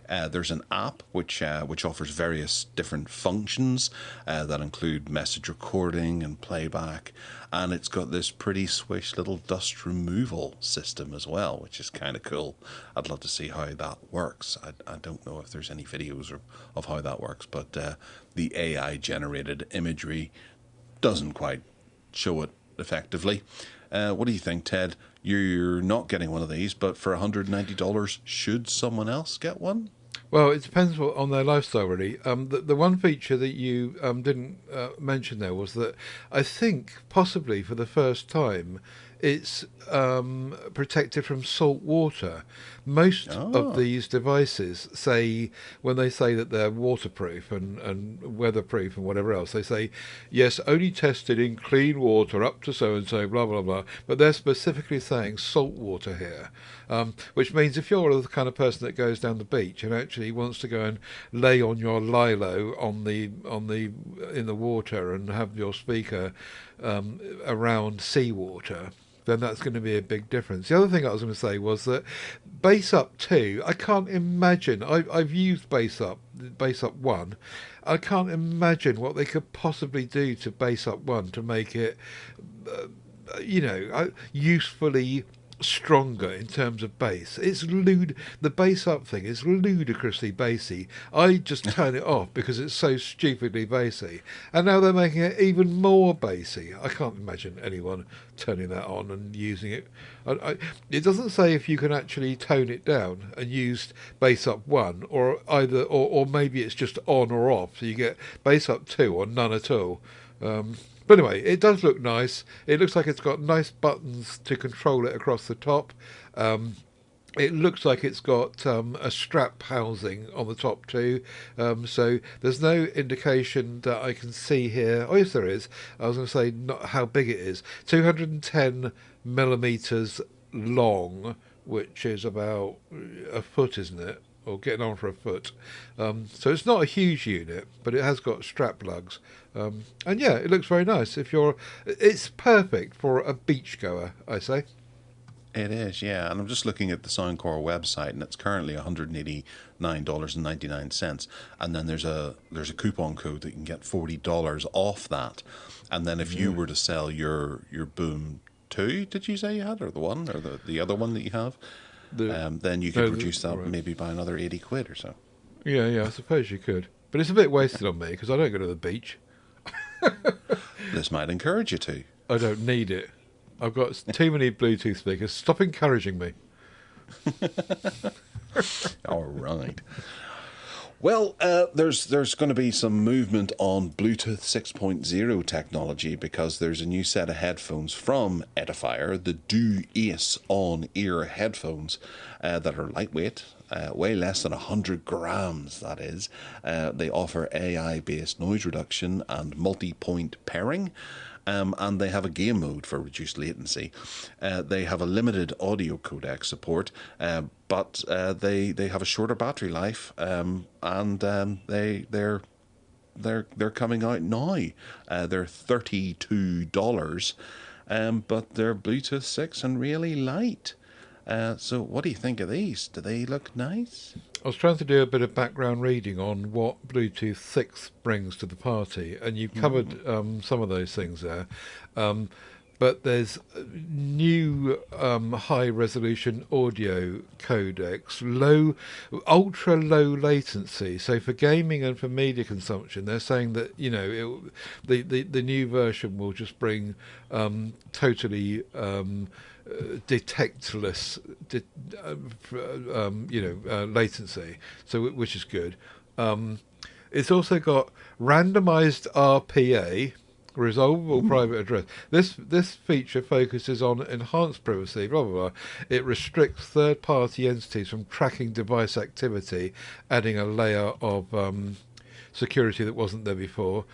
There's an app which offers various different functions that include message recording and playback, and it's got this pretty swish little dust removal system as well, which is kind of cool. I'd love to see how that works. I don't know if there's any videos of how that works, but the AI generated imagery doesn't quite show it effectively. What do you think, Ted? You're not getting one of these, but for $190, should someone else get one? Well, it depends on their lifestyle, really. The one feature that you didn't mention there was that I think possibly for the first time it's protected from salt water. Most of these devices say, when they say that they're waterproof and weatherproof and whatever else, they say, yes, only tested in clean water up to so-and-so, blah, blah, blah. But they're specifically saying salt water here, which means if you're the kind of person that goes down the beach and actually wants to go and lay on your lilo in the water and have your speaker around seawater, then that's going to be a big difference. The other thing I was going to say was that Bass Up 2, I can't imagine, I've used Bass Up 1, I can't imagine what they could possibly do to Bass Up 1 to make it, usefully stronger in terms of bass. The bass up thing is ludicrously bassy. I just turn it off because it's so stupidly bassy, and now they're making it even more bassy. I can't imagine anyone turning that on and using it. It doesn't say if you can actually tone it down and use bass up 1 or either, or maybe it's just on or off, so you get bass up 2 or none at all. But anyway, it does look nice. It looks like it's got nice buttons to control it across the top. It looks like it's got a strap housing on the top too. So there's no indication that I can see here. Oh, yes, there is. I was going to say not how big it is. 210 millimetres long, which is about a foot, isn't it? Or getting on for a foot. So it's not a huge unit, but it has got strap lugs. And yeah, it looks very nice. It's perfect for a beachgoer, I say. It is, yeah. And I'm just looking at the Soundcore website, and it's currently $189.99. And then there's a coupon code that you can get $40 off that. And then if you were to sell your Boom 2, did you say you had, or the one, or the other one that you have? Then you could reduce that maybe by another 80 quid or so. Yeah, I suppose you could. But it's a bit wasted on me because I don't go to the beach. This might encourage you to. I don't need it. I've got too many Bluetooth speakers. Stop encouraging me. All right. Well, there's going to be some movement on Bluetooth 6.0 technology because there's a new set of headphones from Edifier, the Doo Ace on-ear headphones that are lightweight, way less than 100 grams, that is. They offer AI-based noise reduction and multi-point pairing. And they have a game mode for reduced latency. They have a limited audio codec support, but they have a shorter battery life, and they're coming out now. They're $32, but they're Bluetooth 6 and really light. So what do you think of these? Do they look nice? I was trying to do a bit of background reading on what Bluetooth 6 brings to the party, and you've covered some of those things there. But there's new high-resolution audio codecs, ultra-low latency. So for gaming and for media consumption, they're saying that the new version will just bring totally detectless, latency. So which is good. It's also got randomized RPA. Resolvable private address. This feature focuses on enhanced privacy, blah, blah, blah. It restricts third-party entities from tracking device activity, adding a layer of security that wasn't there before.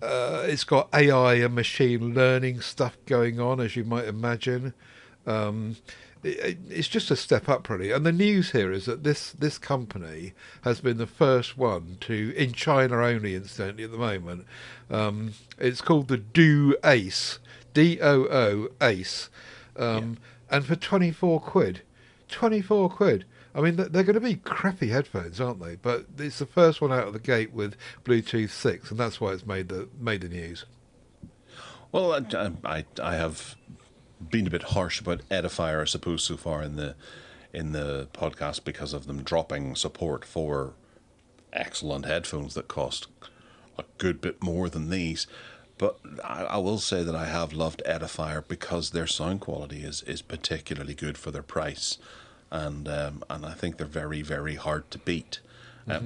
It's got AI and machine learning stuff going on, as you might imagine. It's just a step up, really. And the news here is that this company has been the first one to, in China only, incidentally, at the moment. It's called the Doo Ace, Doo Ace, and for 24 quid. 24 quid. I mean, they're going to be crappy headphones, aren't they? But it's the first one out of the gate with Bluetooth 6, and that's why it's made the news. Well, I have been a bit harsh about Edifier, I suppose, so far in the podcast because of them dropping support for excellent headphones that cost a good bit more than these. But I will say that I have loved Edifier because their sound quality is particularly good for their price, and I think they're very, very hard to beat.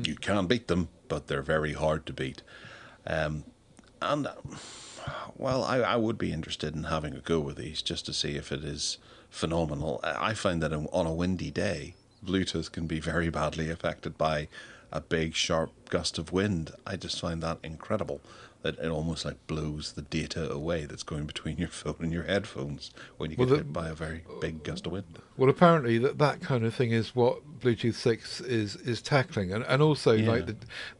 You can beat them, but they're very hard to beat. And Well, I would be interested in having a go with these just to see if it is phenomenal. I find that on a windy day, Bluetooth can be very badly affected by a big, sharp gust of wind. I just find that incredible. That it almost like blows the data away that's going between your phone and your headphones when you get hit by a very big gust of wind. Well, apparently that kind of thing is what Bluetooth 6 is tackling, and also like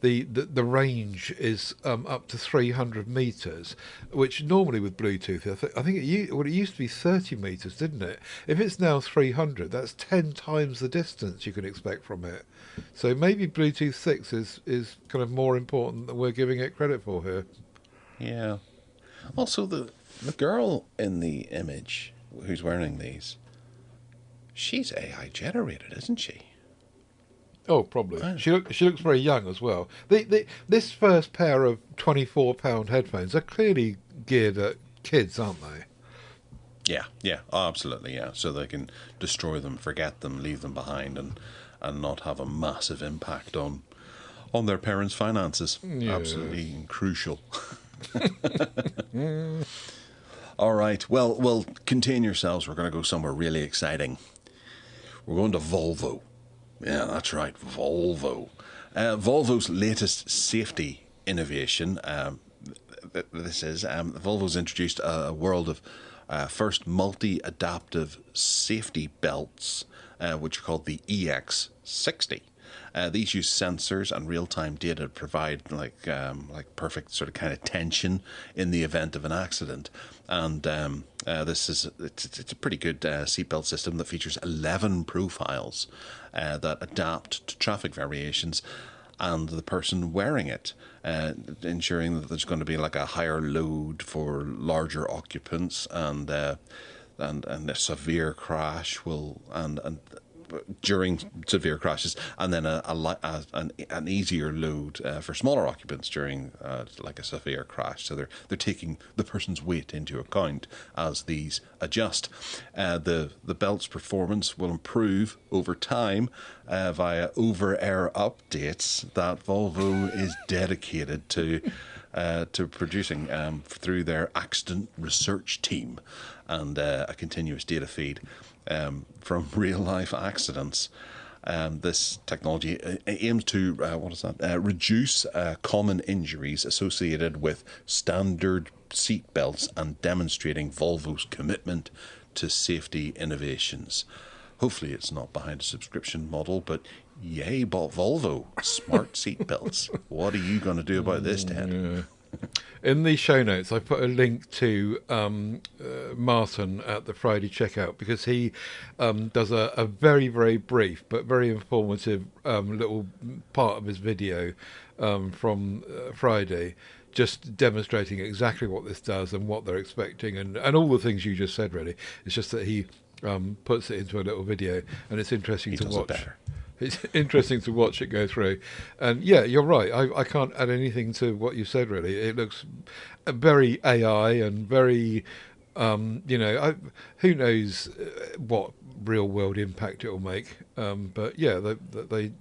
the range is up to 300 meters, which normally with Bluetooth I think it used to be 30 meters, didn't it? If it's now 300, that's 10 times the distance you can expect from it. So maybe Bluetooth 6 is kind of more important than we're giving it credit for here. Yeah. Also, the girl in the image who's wearing these, she's AI generated, isn't she? Oh, probably. She looks very young as well. This first pair of £24 headphones are clearly geared at kids, aren't they? Yeah, oh, absolutely, yeah. So they can destroy them, forget them, leave them behind, and not have a massive impact on their parents' finances. Yes. Absolutely crucial. All right, well, contain yourselves. We're going to go somewhere really exciting. We're going to Volvo. Yeah, that's right, Volvo. Volvo's latest safety innovation. Volvo's introduced a world of first multi-adaptive safety belts, which are called the EX60. These use sensors and real-time data to provide like perfect sort of kind of tension in the event of an accident. And it's a pretty good seatbelt system that features 11 profiles that adapt to traffic variations and the person wearing it, ensuring that there's going to be like a higher load for larger occupants, and a severe crash will and during severe crashes, and then an easier load for smaller occupants during like a severe crash. So they're taking the person's weight into account as these adjust. The belt's performance will improve over time via over-air updates that Volvo is dedicated to producing through their accident research team and a continuous data feed from real-life accidents. This technology aims to reduce common injuries associated with standard seat belts and demonstrating Volvo's commitment to safety innovations. Hopefully it's not behind a subscription model, but yay, Volvo, smart seat belts. What are you going to do about this, Ted? Yeah. In the show notes, I put a link to Martin at the Friday checkout, because he does a very, very brief but very informative little part of his video from Friday, just demonstrating exactly what this does and what they're expecting, and all the things you just said, really. It's just that he puts it into a little video, and it's interesting to watch. It's interesting to watch it go through. And yeah, you're right. I can't add anything to what you said, really. It looks very AI and very, who knows what real world impact it will make. But yeah,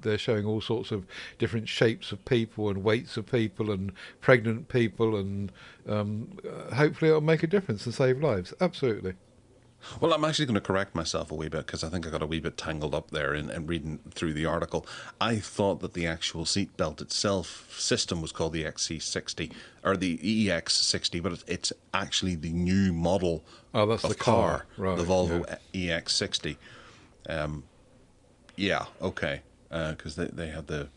they're showing all sorts of different shapes of people and weights of people and pregnant people, and hopefully it'll make a difference and save lives. Absolutely. Well, I'm actually going to correct myself a wee bit, because I think I got a wee bit tangled up there in reading through the article. I thought that the actual seatbelt itself system was called the XC60 or the EX60, but it's actually the new model of the car, right, the Volvo EX60. Yeah, okay, because they had the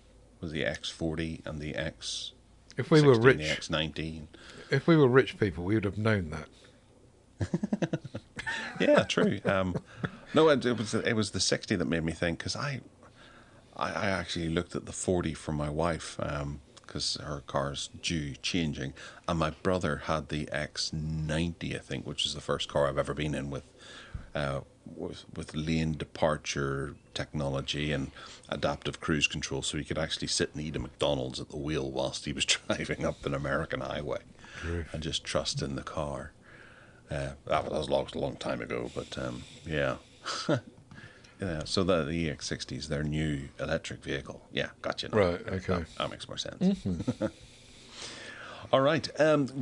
X40 and the X. If we were rich, the X19. If we were rich people, we would have known that. Yeah, true. No, it was the 60 that made me think, because I actually looked at the 40 for my wife, because her car's due changing, and my brother had the X90, I think, which is the first car I've ever been in with lane departure technology and adaptive cruise control, so he could actually sit and eat a McDonald's at the wheel whilst he was driving up an American highway, and just trust in the car. That was a long time ago, but yeah. Yeah, so the EX60 is their new electric vehicle. Yeah, gotcha. Now. Right, okay. That makes more sense. Mm-hmm. All right,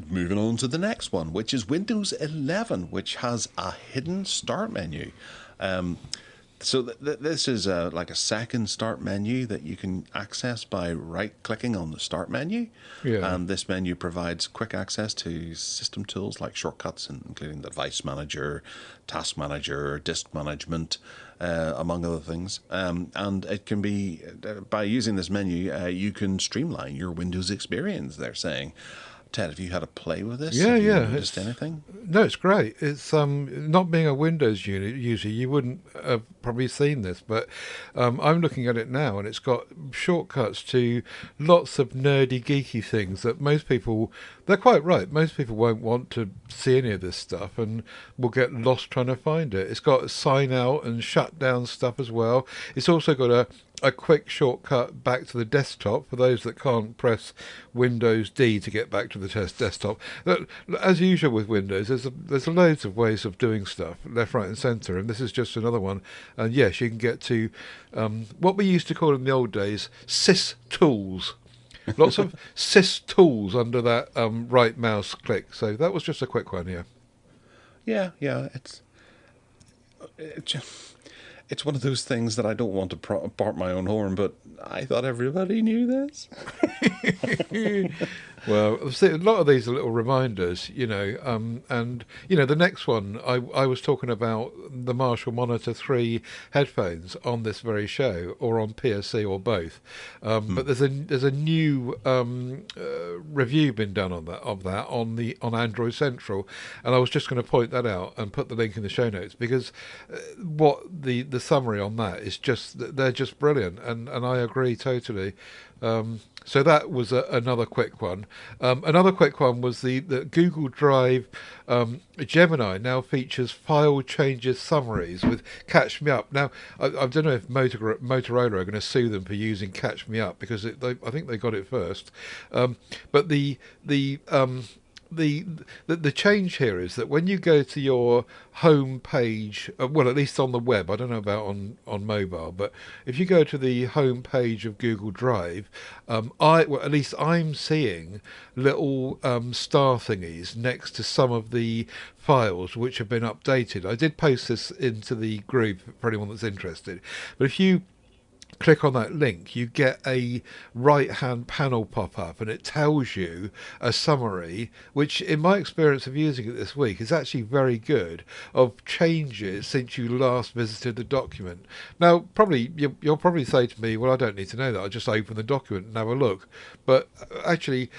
moving on to the next one, which is Windows 11, which has a hidden start menu. So this is like a second start menu that you can access by right-clicking on the start menu. Yeah. And this menu provides quick access to system tools like shortcuts, including the Device Manager, Task Manager, Disk Management, among other things. And it can be, by using this menu, you can streamline your Windows experience, they're saying. Ted, have you had a play with this? Yeah, have you yeah. noticed anything? No, it's great. It's not being a Windows user, you wouldn't have probably seen this, but I'm looking at it now, and it's got shortcuts to lots of nerdy, geeky things that most people. They're quite right. Most people won't want to see any of this stuff, and will get lost trying to find it. It's got sign out and shut down stuff as well. It's also got a quick shortcut back to the desktop for those that can't press Windows D to get back to the desktop. As usual with Windows, there's loads of ways of doing stuff, left, right and centre, and this is just another one. And yes, you can get to what we used to call in the old days sys tools. Lots of sys tools under that right mouse click. So that was just a quick one, yeah. Yeah, it's one of those things that I don't want to part my own horn, but I thought everybody knew this. Well, see, a lot of these are little reminders, and the next one I was talking about the Marshall Monitor 3 headphones on this very show, or on PSC, or both. But there's a new review been done on that on Android Central, and I was just going to point that out and put the link in the show notes, because what the summary on that is they're just brilliant, and I agree totally. So that was another quick one. Another quick one was the Google Drive Gemini now features file changes summaries with Catch Me Up. Now, I don't know if Motorola are going to sue them for using Catch Me Up, because I think they got it first. But the change here is that when you go to your home page, well, at least on the web, I don't know about on mobile, but if you go to the home page of Google Drive, at least I'm seeing little star thingies next to some of the files which have been updated. I did post this into the group for anyone that's interested, but if you click on that link, you get a right-hand panel pop up, and it tells you a summary, which in my experience of using it this week is actually very good, of changes since you last visited the document. Now, probably you'll probably say to me, well, I don't need to know that, I'll just open the document and have a look. But actually,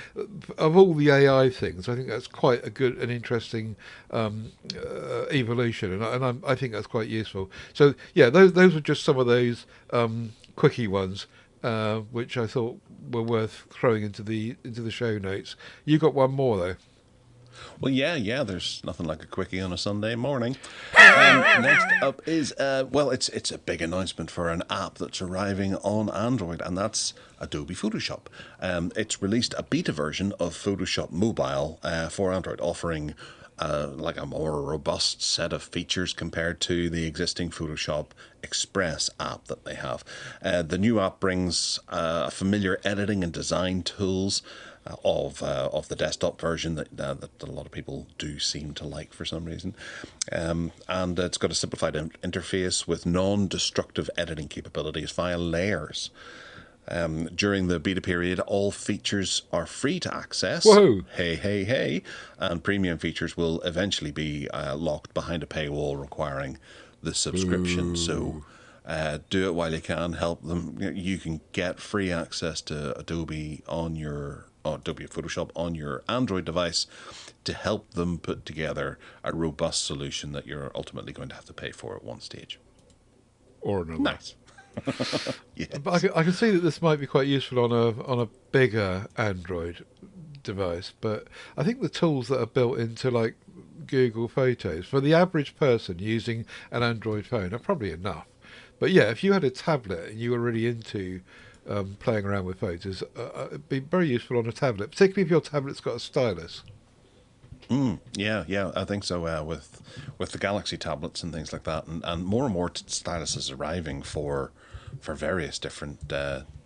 of all the AI things, I think that's quite an interesting evolution, and I think that's quite useful. So yeah, those were just some of those quickie ones, which I thought were worth throwing into the show notes. You got one more though. Well, yeah. There's nothing like a quickie on a Sunday morning. Next up is it's a big announcement for an app that's arriving on Android, and that's Adobe Photoshop. It's released a beta version of Photoshop Mobile for Android, offering like a more robust set of features compared to the existing Photoshop Express app that they have. The new app brings familiar editing and design tools of the desktop version that a lot of people do seem to like for some reason. And it's got a simplified interface with non-destructive editing capabilities via layers. During the beta period, all features are free to access. Whoa! Hey. And premium features will eventually be locked behind a paywall requiring the subscription. Ooh. So do it while you can. Help them. You can get free access to Adobe Photoshop on your Android device to help them put together a robust solution that you're ultimately going to have to pay for at one stage. Or another. Nice. Yes. But I can see that this might be quite useful on a bigger Android device, but I think the tools that are built into like Google Photos for the average person using an Android phone are probably enough. But yeah, if you had a tablet and you were really into playing around with photos, it'd be very useful on a tablet, particularly if your tablet's got a stylus. Yeah, I think so. With the Galaxy tablets and things like that, and more styluses arriving for various different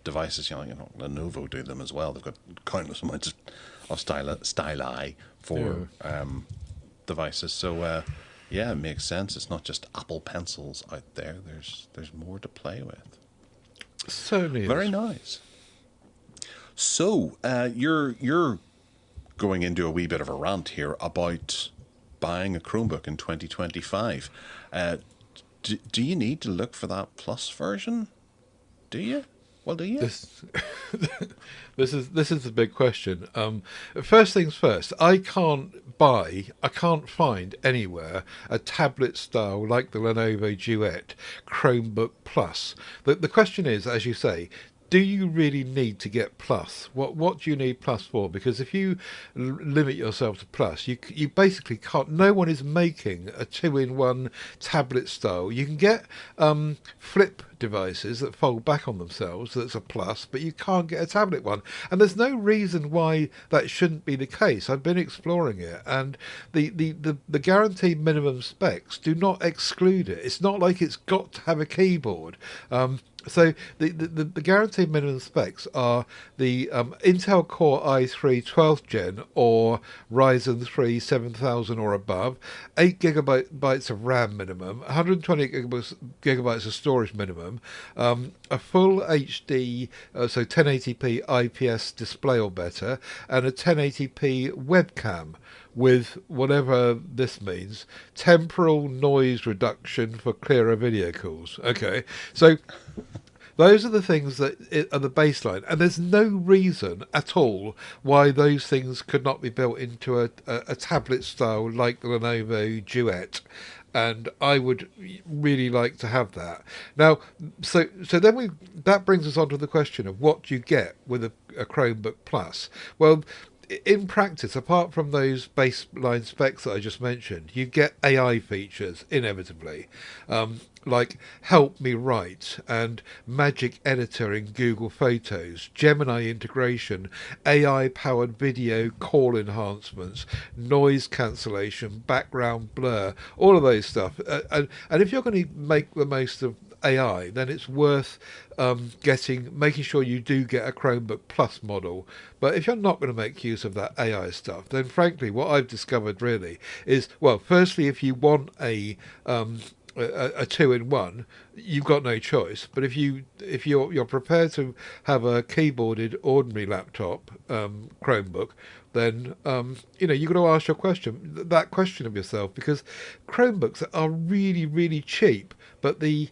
devices. Lenovo do them as well. They've got countless amounts of styli for devices. So yeah, it makes sense. It's not just Apple Pencils out there. There's more to play with. Certainly Very is. nice. So you're going into a wee bit of a rant here about buying a Chromebook in 2025. Do you need to look for that Plus version? Do you? Well, do you? This is the big question. First things first, I can't find anywhere a tablet style like the Lenovo Duet Chromebook Plus. The question is, as you say, do you really need to get Plus? What do you need Plus for? Because if you limit yourself to Plus, you basically can't. No one is making a 2-in-1 tablet style. You can get flip devices that fold back on themselves. That's a Plus, but you can't get a tablet one. And there's no reason why that shouldn't be the case. I've been exploring it, and the guaranteed minimum specs do not exclude it. It's not like it's got to have a keyboard. So the guaranteed minimum specs are the Intel Core i3 12th Gen or Ryzen 3 7000 or above, 8 gigabytes of RAM minimum, 128 gigabytes of storage minimum, a full HD, so 1080p IPS display or better, and a 1080p webcam with whatever this means, temporal noise reduction for clearer video calls. Okay, so those are the things that are the baseline, and there's no reason at all why those things could not be built into a tablet style like the Lenovo Duet. And I would really like to have that. Now, so then that brings us on to the question of what you get with a Chromebook Plus. Well, in practice, apart from those baseline specs that I just mentioned, you get AI features inevitably, like Help Me Write and Magic Editor in Google Photos, Gemini integration, AI-powered video call enhancements, noise cancellation, background blur, all of those stuff. And if you're going to make the most of AI, then it's worth making sure you do get a Chromebook Plus model. But if you're not going to make use of that AI stuff, then frankly, what I've discovered really is, well, firstly, if you want a 2-in-1, you've got no choice. But if you're prepared to have a keyboarded ordinary laptop Chromebook, then you've got to ask that question of yourself, because Chromebooks are really, really cheap, but the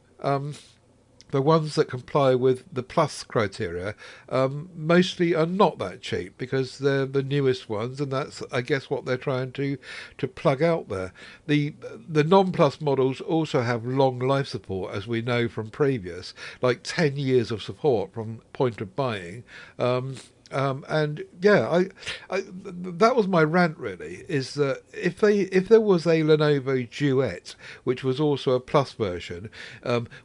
ones that comply with the Plus criteria mostly are not that cheap, because they're the newest ones, and that's, I guess, what they're trying to plug out there. The non-Plus models also have long life support, as we know from previous, like 10 years of support from point of buying. And yeah, I that was my rant really, is that if there was a Lenovo Duet, which was also a Plus version,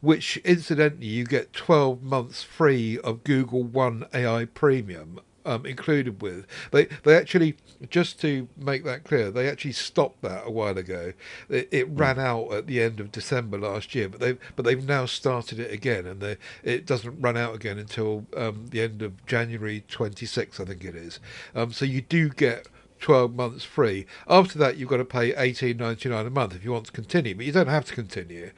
which incidentally you get 12 months free of Google One AI Premium included with, they actually, just to make that clear, they actually stopped that a while ago. It ran out at the end of December last year, but they've now started it again, and it doesn't run out again until the end of January 26th, I think it is. So you do get 12 months free. After that, you've got to pay $18.99 a month if you want to continue, but you don't have to continue.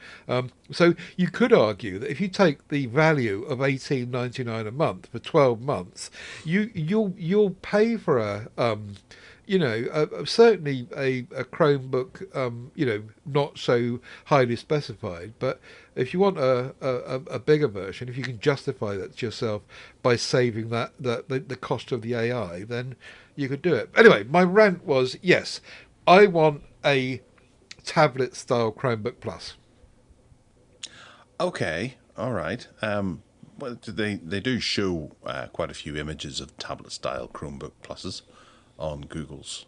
So you could argue that if you take the value of $18.99 a month for 12 months, you'll pay for certainly a Chromebook, not so highly specified, but if you want a bigger version, if you can justify that to yourself by saving the cost of the AI, then you could do it. Anyway, my rant was, yes, I want a tablet-style Chromebook Plus. Okay, all right. Well, they do show quite a few images of tablet-style Chromebook Pluses on Google's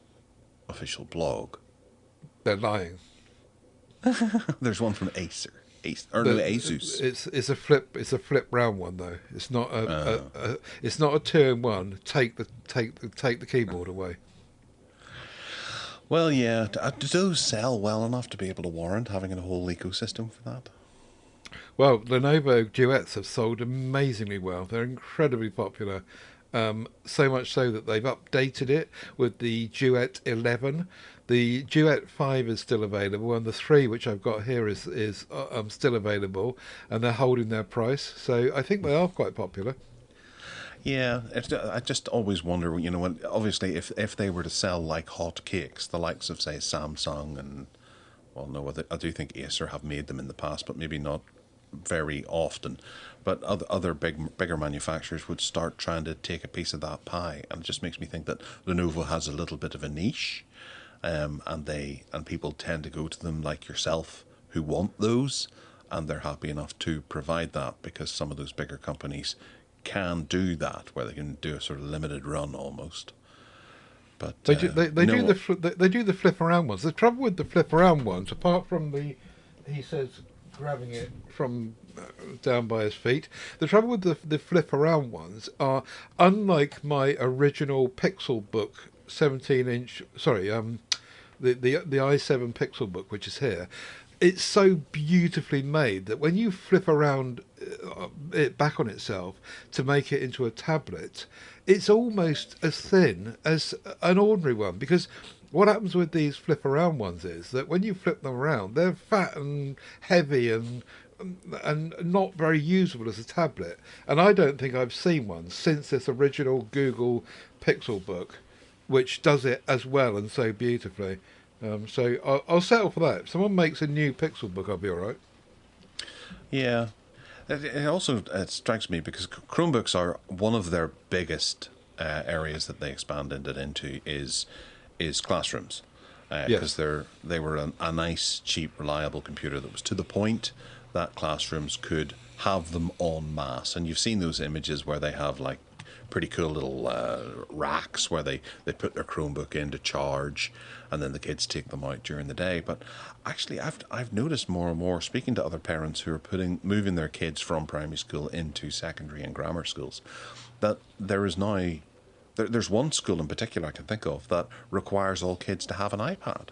official blog. They're lying. There's one from Acer. Asus. It's a flip round one though. It's not it's not a 2-in-1. Take the keyboard away. Well, yeah. Do those sell well enough to be able to warrant having a whole ecosystem for that? Well, Lenovo Duets have sold amazingly well. They're incredibly popular. So much so that they've updated it with the Duet 11. The Duet 5 is still available, and the 3, which I've got here, is still available, and they're holding their price. So I think they are quite popular. Yeah, I just always wonder, when obviously if they were to sell like hotcakes, the likes of say Samsung and well, no, I do think Acer have made them in the past, but maybe not very often. But other bigger manufacturers would start trying to take a piece of that pie, and it just makes me think that Lenovo has a little bit of a niche, and people tend to go to them like yourself who want those, and they're happy enough to provide that because some of those bigger companies can do that, where they can do a sort of limited run almost. But they do the flip around ones. The trouble with the flip around ones, apart from he says grabbing it from down by his feet, the trouble with the flip around ones are, unlike my original Pixel book 17-inch, the i7 Pixel book, which is here. It's so beautifully made that when you flip around it back on itself to make it into a tablet, it's almost as thin as an ordinary one. Because what happens with these flip around ones is that when you flip them around, they're fat and heavy and not very usable as a tablet. And I don't think I've seen one since this original Google Pixel book, which does it as well and so beautifully. So I'll settle for that. If someone makes a new Pixel book, I'll be all right. Yeah. It also strikes me because Chromebooks are one of their biggest areas that they expanded into is classrooms. Because they were a nice, cheap, reliable computer that was to the point that classrooms could have them en masse. And you've seen those images where they have like pretty cool little racks where they put their Chromebook in to charge, and then the kids take them out during the day. But actually, I've noticed more and more, speaking to other parents who are moving their kids from primary school into secondary and grammar schools, that there is now there's one school in particular I can think of that requires all kids to have an iPad,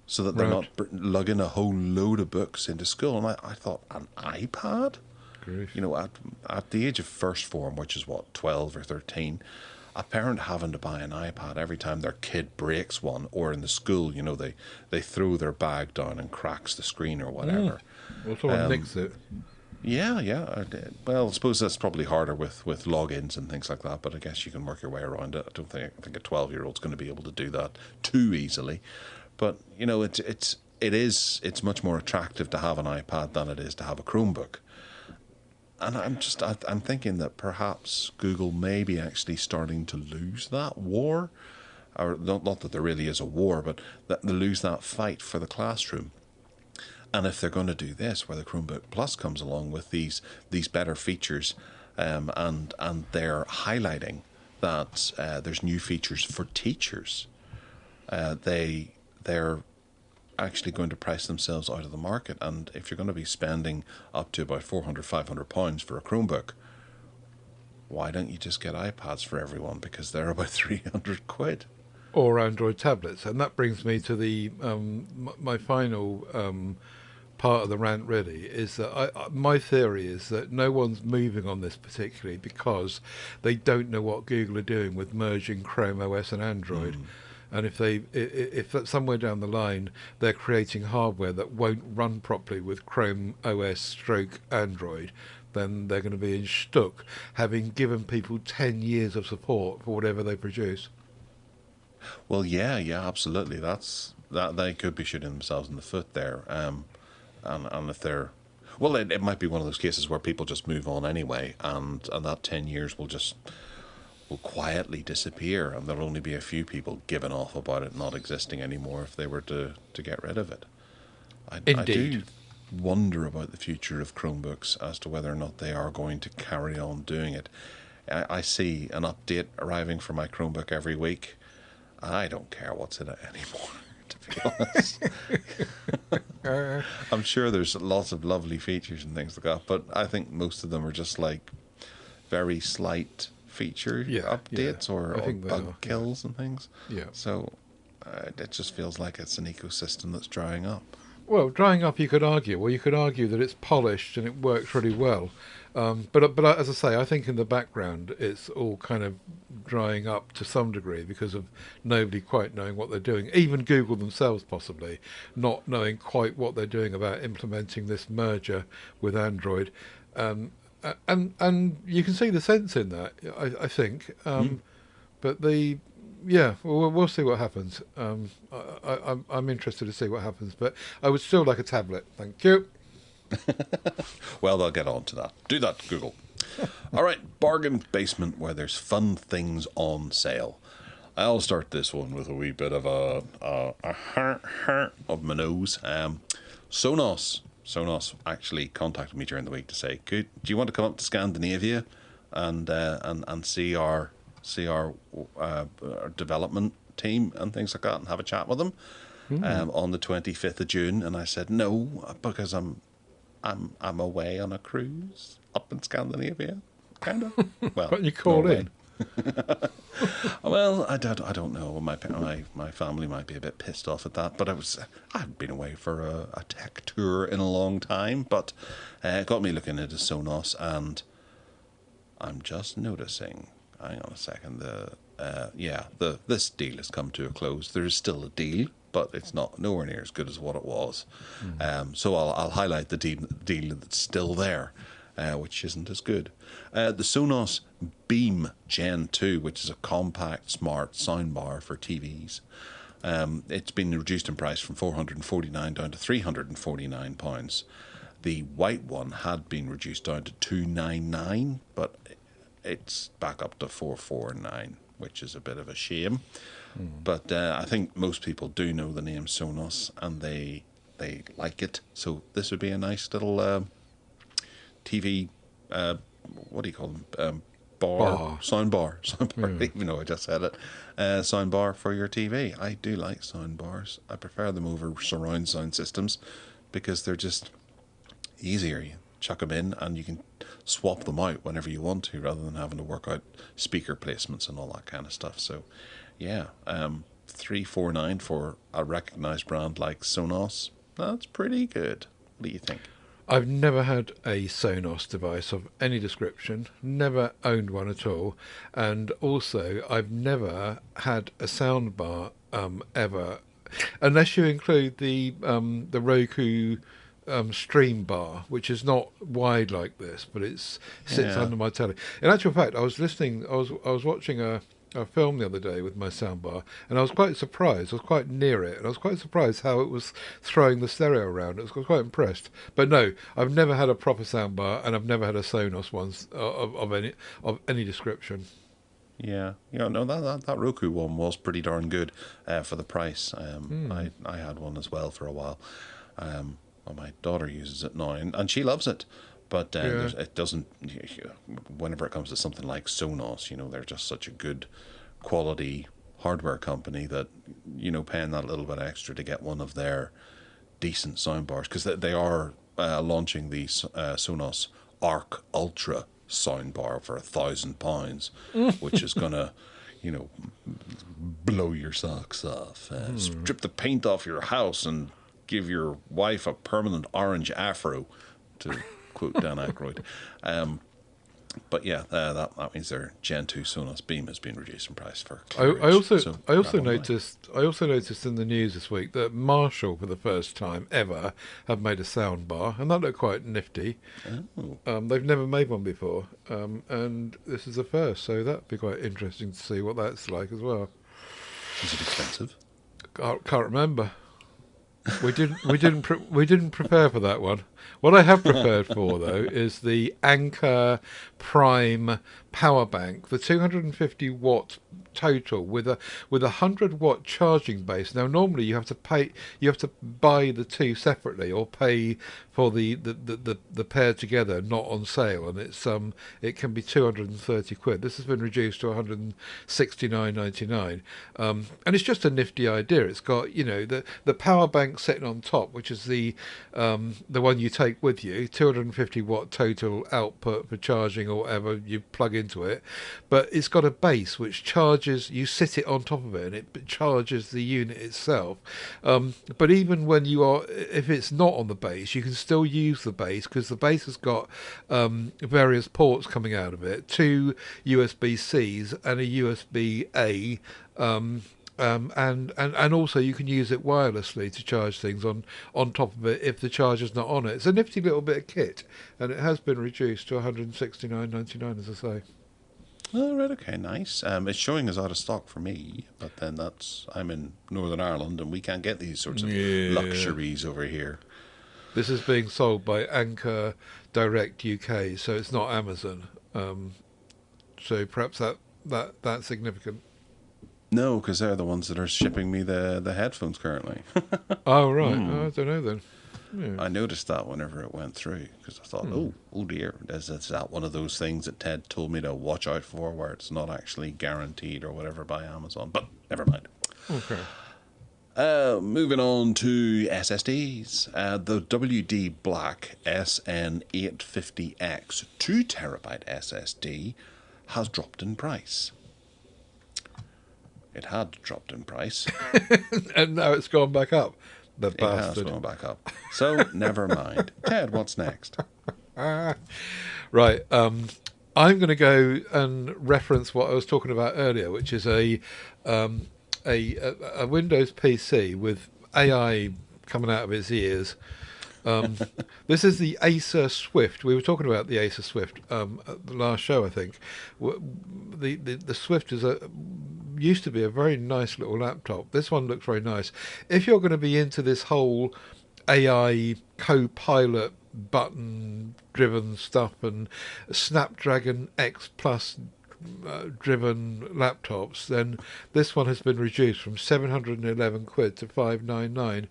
so that they're not lugging a whole load of books into school. And I thought, an iPad? Grief. At the age of first form, which is what, 12 or 13, a parent having to buy an iPad every time their kid breaks one, or in the school, they throw their bag down and cracks the screen or whatever. Well, someone nicks it. Yeah. Well, I suppose that's probably harder with logins and things like that, but I guess you can work your way around it. I think a 12-year-old's going to be able to do that too easily. But it's much more attractive to have an iPad than it is to have a Chromebook. And I'm thinking that perhaps Google may be actually starting to lose that war, or not that there really is a war, but that they lose that fight for the classroom. And if they're going to do this, where the Chromebook Plus comes along with these better features, and they're highlighting that there's new features for teachers, they're actually going to price themselves out of the market. And if you're going to be spending up to about £400-500 for a Chromebook, why don't you just get iPads for everyone, because they're about £300. Or Android tablets. And that brings me to the my final part of the rant, really, is that my theory is that no one's moving on this particularly because they don't know what Google are doing with merging Chrome OS and Android. And if somewhere down the line they're creating hardware that won't run properly with Chrome OS / Android, then they're going to be in stuck, having given people 10 years of support for whatever they produce. Well, yeah, absolutely. That they could be shooting themselves in the foot there. And if they're, well, it might be one of those cases where people just move on anyway, and that 10 years will quietly disappear, and there'll only be a few people giving off about it not existing anymore if they were to get rid of it. I do wonder about the future of Chromebooks as to whether or not they are going to carry on doing it. I see an update arriving for my Chromebook every week. I don't care what's in it anymore, to be honest. I'm sure there's lots of lovely features and things like that, but I think most of them are just like very slight feature updates or bug kills and things. Yeah. So it just feels like it's an ecosystem that's drying up. Well, drying up, you could argue. Well, you could argue that it's polished and it works really well. But as I say, I think in the background it's all kind of drying up to some degree because of nobody quite knowing what they're doing. Even Google themselves possibly not knowing quite what they're doing about implementing this merger with Android. And you can see the sense in that, I think. But we'll see what happens. I'm interested to see what happens, but I would still like a tablet. Thank you. Well, they'll get on to that. Do that, Google. All right, bargain basement where there's fun things on sale. I'll start this one with a wee bit of of my nose. Sonos actually contacted me during the week to say, do you want to come up to Scandinavia and see our development team and things like that and have a chat with them on the 25th of June? And I said no, because I'm away on a cruise up in Scandinavia, kind of. Well, but you called in. Well, I don't know. My family might be a bit pissed off at that, but I hadn't been away for a tech tour in a long time. But it got me looking into Sonos, and I'm just noticing. Hang on a second. This deal has come to a close. There is still a deal, but it's nowhere near as good as what it was. So I'll highlight the deal that's still there, which isn't as good. The Sonos Beam Gen 2, which is a compact smart soundbar for TVs. It's been reduced in price from £449 down to £349. The white one had been reduced down to £299, but it's back up to £449, which is a bit of a shame. But I think most people do know the name Sonos, and they like it. So this would be a nice little TV, what do you call them? Soundbar, even though I just said it. Soundbar for your TV. I do like soundbars. I prefer them over surround sound systems because they're just easier. You chuck them in and you can swap them out whenever you want to, rather than having to work out speaker placements and all that kind of stuff. So yeah, $349 for a recognised brand like Sonos. That's pretty good. What do you think? I've never had a Sonos device of any description, never owned one at all, and also I've never had a soundbar ever, unless you include the Roku stream bar, which is not wide like this, but it sits under my telly. In actual fact, I was watching a film the other day with my soundbar, and I was quite surprised. I was quite near it, and I was quite surprised how it was throwing the stereo around. I was quite impressed. But no, I've never had a proper soundbar, and I've never had a Sonos one of any description. Yeah, no, that Roku one was pretty darn good for the price. I had one as well for a while. Well, my daughter uses it now, and she loves it. But it doesn't. Whenever it comes to something like Sonos, they're just such a good quality hardware company that paying that little bit extra to get one of their decent soundbars, because they are launching the Sonos Arc Ultra soundbar for £1,000, which is gonna blow your socks off, strip the paint off your house, and give your wife a permanent orange afro, to quote Dan Aykroyd. But yeah, that means their Gen 2 Sonos Beam has been reduced in price for clearance. I also noticed in the news this week that Marshall, for the first time ever, have made a sound bar, and that looked quite nifty. They've never made one before, and this is the first, so that'd be quite interesting to see what that's like as well. Is it expensive? Can't remember. We didn't prepare for that one. What I have prepared for, though, is the Anker Prime power bank, the 250 watt total with a 100 watt charging base. Now, normally you have to buy the two separately, or pay for the pair together, not on sale, and it can be £230. This has been reduced to £169.99, and it's just a nifty idea. It's got the power bank sitting on top, which is the one you take with you, 250 watt total output for charging or whatever you plug into it, but it's got a base which charges, you sit it on top of it and it charges the unit itself. But even when if it's not on the base, you can still use the base, because the base has got various ports coming out of it, 2 USB-Cs and a USB-A, and also you can use it wirelessly to charge things on top of it if the charger's not on it. It's a nifty little bit of kit, and it has been reduced to $169.99, as I say. Oh, right, okay, nice. It's showing as out of stock for me, but then I'm in Northern Ireland and we can't get these sorts of luxuries over here. This is being sold by Anker Direct UK, so it's not Amazon. So perhaps that's significant. No, because they're the ones that are shipping me the headphones currently. Oh, right. Oh, I don't know then. Yeah. I noticed that whenever it went through, because I thought, oh dear, is that one of those things that Ted told me to watch out for, where it's not actually guaranteed or whatever by Amazon? But never mind. Okay. Moving on to SSDs. The WD Black SN850X 2TB SSD has dropped in price. It had dropped in price. And now it's gone back up. The bastard. It has gone back up. So, never mind. Ted, what's next? Right. I'm going to go and reference what I was talking about earlier, which is a Windows PC with AI coming out of its ears. This is the Acer Swift. We were talking about the Acer Swift at the last show, I think. The Swift used to be a very nice little laptop. This one looks very nice. If you're going to be into this whole AI co-pilot button-driven stuff and Snapdragon X Plus driven laptops, then this one has been reduced from 711 quid to 599,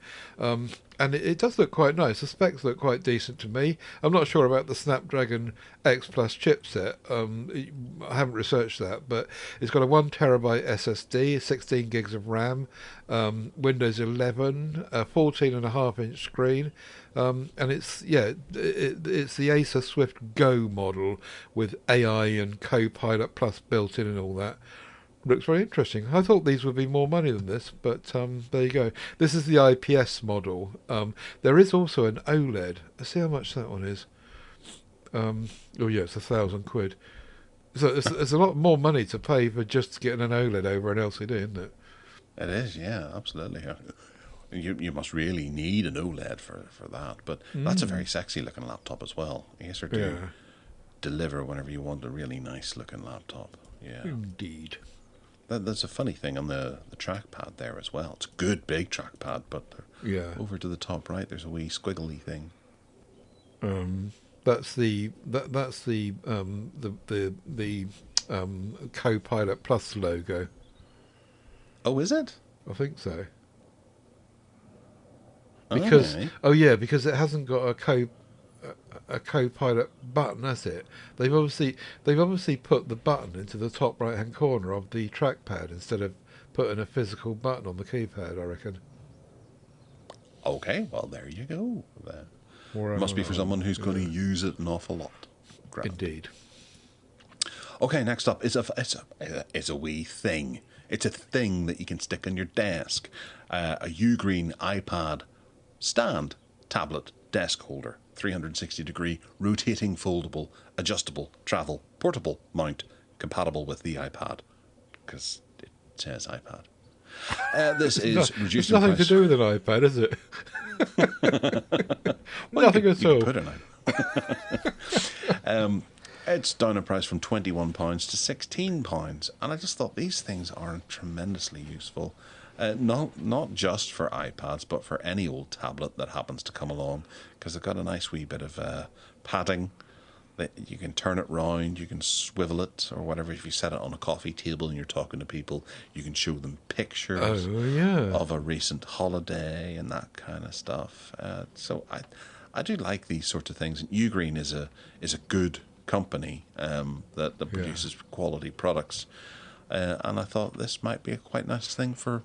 and it does look quite nice. The specs look quite decent to me. I'm not sure about the Snapdragon X Plus chipset. I haven't researched that, but it's got a 1TB SSD, 16 gigs of RAM, Windows 11, a 14.5-inch screen, and it's the Acer Swift Go model with AI and Copilot Plus built in and all that. Looks very interesting. I thought these would be more money than this, but there you go. This is the IPS model. There is also an OLED. Let's see how much that one is. It's 1,000 quid. So it's a lot more money to pay for just getting an OLED over an LCD, isn't it? It is, yeah, absolutely. You must really need an OLED for that, but that's a very sexy looking laptop as well. Acer do deliver whenever you want a really nice looking laptop. Yeah, indeed. There's a funny thing on the trackpad there as well. It's a good big trackpad, but over to the top right there's a wee squiggly thing. That's the Copilot Plus logo. Oh, is it? I think so. Because because it hasn't got a Copilot button, has it? They've obviously put the button into the top right hand corner of the trackpad instead of putting a physical button on the keypad, I reckon. Okay, well there you go. Must be for someone who's going to use it an awful lot. Great. Indeed. Okay, next up is it's a wee thing. It's a thing that you can stick on your desk. A Ugreen iPad stand, tablet, desk holder, 360-degree, rotating, foldable, adjustable, travel, portable, mount, compatible with the iPad, because it says iPad. This is reduced in price. It's nothing to do with an iPad, is it? Nothing at all. Put it it's down in price from £21 to £16, and I just thought these things are tremendously useful. Not just for iPads, but for any old tablet that happens to come along, because they've got a nice wee bit of padding that you can turn it round, you can swivel it or whatever. If you set it on a coffee table and you're talking to people, you can show them pictures of a recent holiday and that kind of stuff. So I do like these sorts of things. And Ugreen is a good company that produces quality products, and I thought this might be a quite nice thing for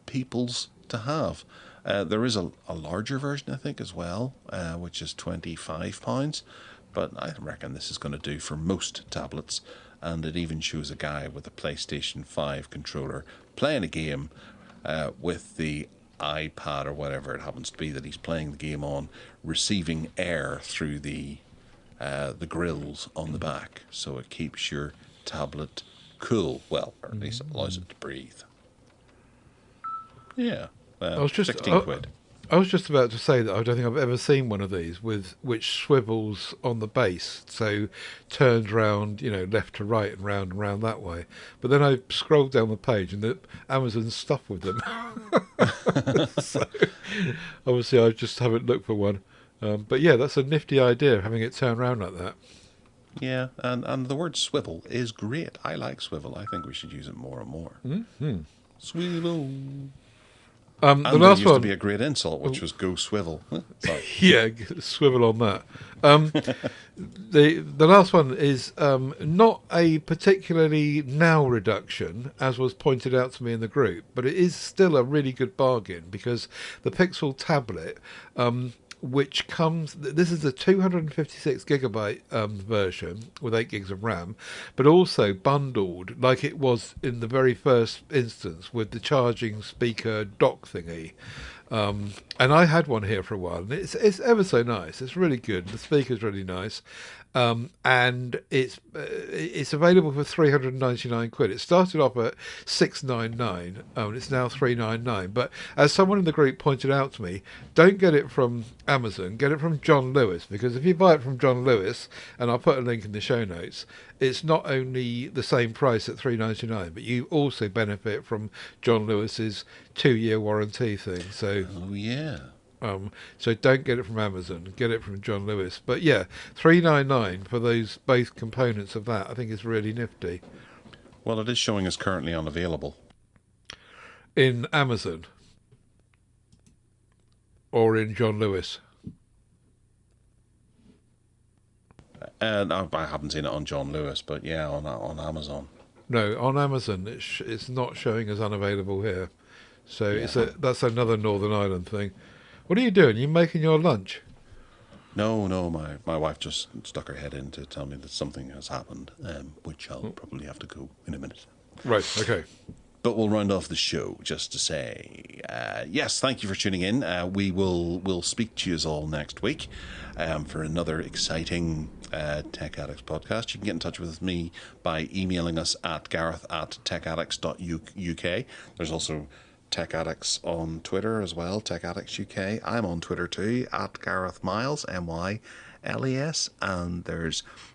people's to have. There is a larger version, I think, as well, which is £25. But I reckon this is going to do for most tablets. And it even shows a guy with a PlayStation 5 controller playing a game with the iPad or whatever it happens to be that he's playing the game on, receiving air through the grills on the back. So it keeps your tablet cool. Well, or at least it allows it to breathe. Yeah. 16 quid. I was just about to say that I don't think I've ever seen one of these which swivels on the base, so turns round, left to right and round that way. But then I scrolled down the page and the Amazon's stuff with them. So obviously I just haven't looked for one. But yeah, that's a nifty idea, having it turn around like that. Yeah, and the word swivel is great. I like swivel. I think we should use it more and more. Mm-hmm. Swivel. And there used to be a great insult, which was "go swivel." Sorry. Yeah, swivel on that. The last one is not a particularly now reduction, as was pointed out to me in the group, but it is still a really good bargain because the Pixel tablet, which comes, this is a 256 gigabyte version with 8 gigs of RAM, but also bundled like it was in the very first instance with the charging speaker dock thingy. And I had one here for a while, and it's ever so nice. It's really good. The speaker's really nice. And it's available for 399 quid. It started off at 699, and it's now 399. But as someone in the group pointed out to me, don't get it from Amazon, get it from John Lewis, because if you buy it from John Lewis, and I'll put a link in the show notes, it's not only the same price at 399, but you also benefit from John Lewis's 2-year warranty thing. So yeah. So don't get it from Amazon, get it from John Lewis. But yeah, $399 for those both components of that, I think is really nifty. Well, it is showing us currently unavailable. In Amazon? Or in John Lewis? I haven't seen it on John Lewis, but yeah, on Amazon. No, on Amazon it's not showing as unavailable here. So yeah. That's another Northern Ireland thing. What are you doing? You making your lunch? No, my wife just stuck her head in to tell me that something has happened, which I'll probably have to go in a minute. Right, okay. But we'll round off the show just to say, yes, thank you for tuning in. We'll speak to you all next week for another exciting Tech Addicts podcast. You can get in touch with me by emailing us at gareth@techaddicts.uk. There's also Tech Addicts on Twitter as well, Tech Addicts UK. I'm on Twitter too, at Gareth Myles, Myles, and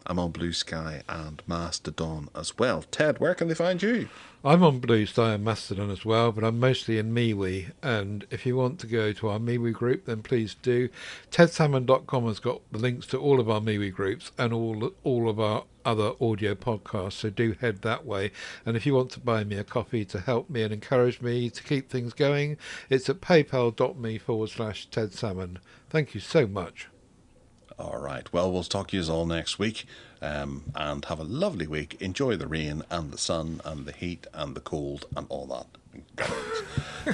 I'm on Blue Sky and Mastodon as well. Ted, where can they find you? I'm on Blue Sky and Mastodon as well, but I'm mostly in Mewe, and if you want to go to our Mewe group, then please do. TedSalmon.com has got the links to all of our Mewe groups and all of our other audio podcasts, so do head that way. And if you want to buy me a coffee to help me and encourage me to keep things going, it's at paypal.me/TedSalmon. Thank you so much. All right. Well, we'll talk to you all next week, and have a lovely week. Enjoy the rain and the sun and the heat and the cold and all that.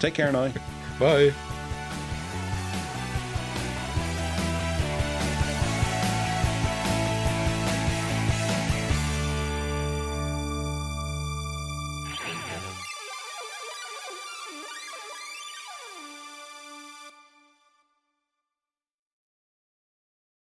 Take care now. Bye.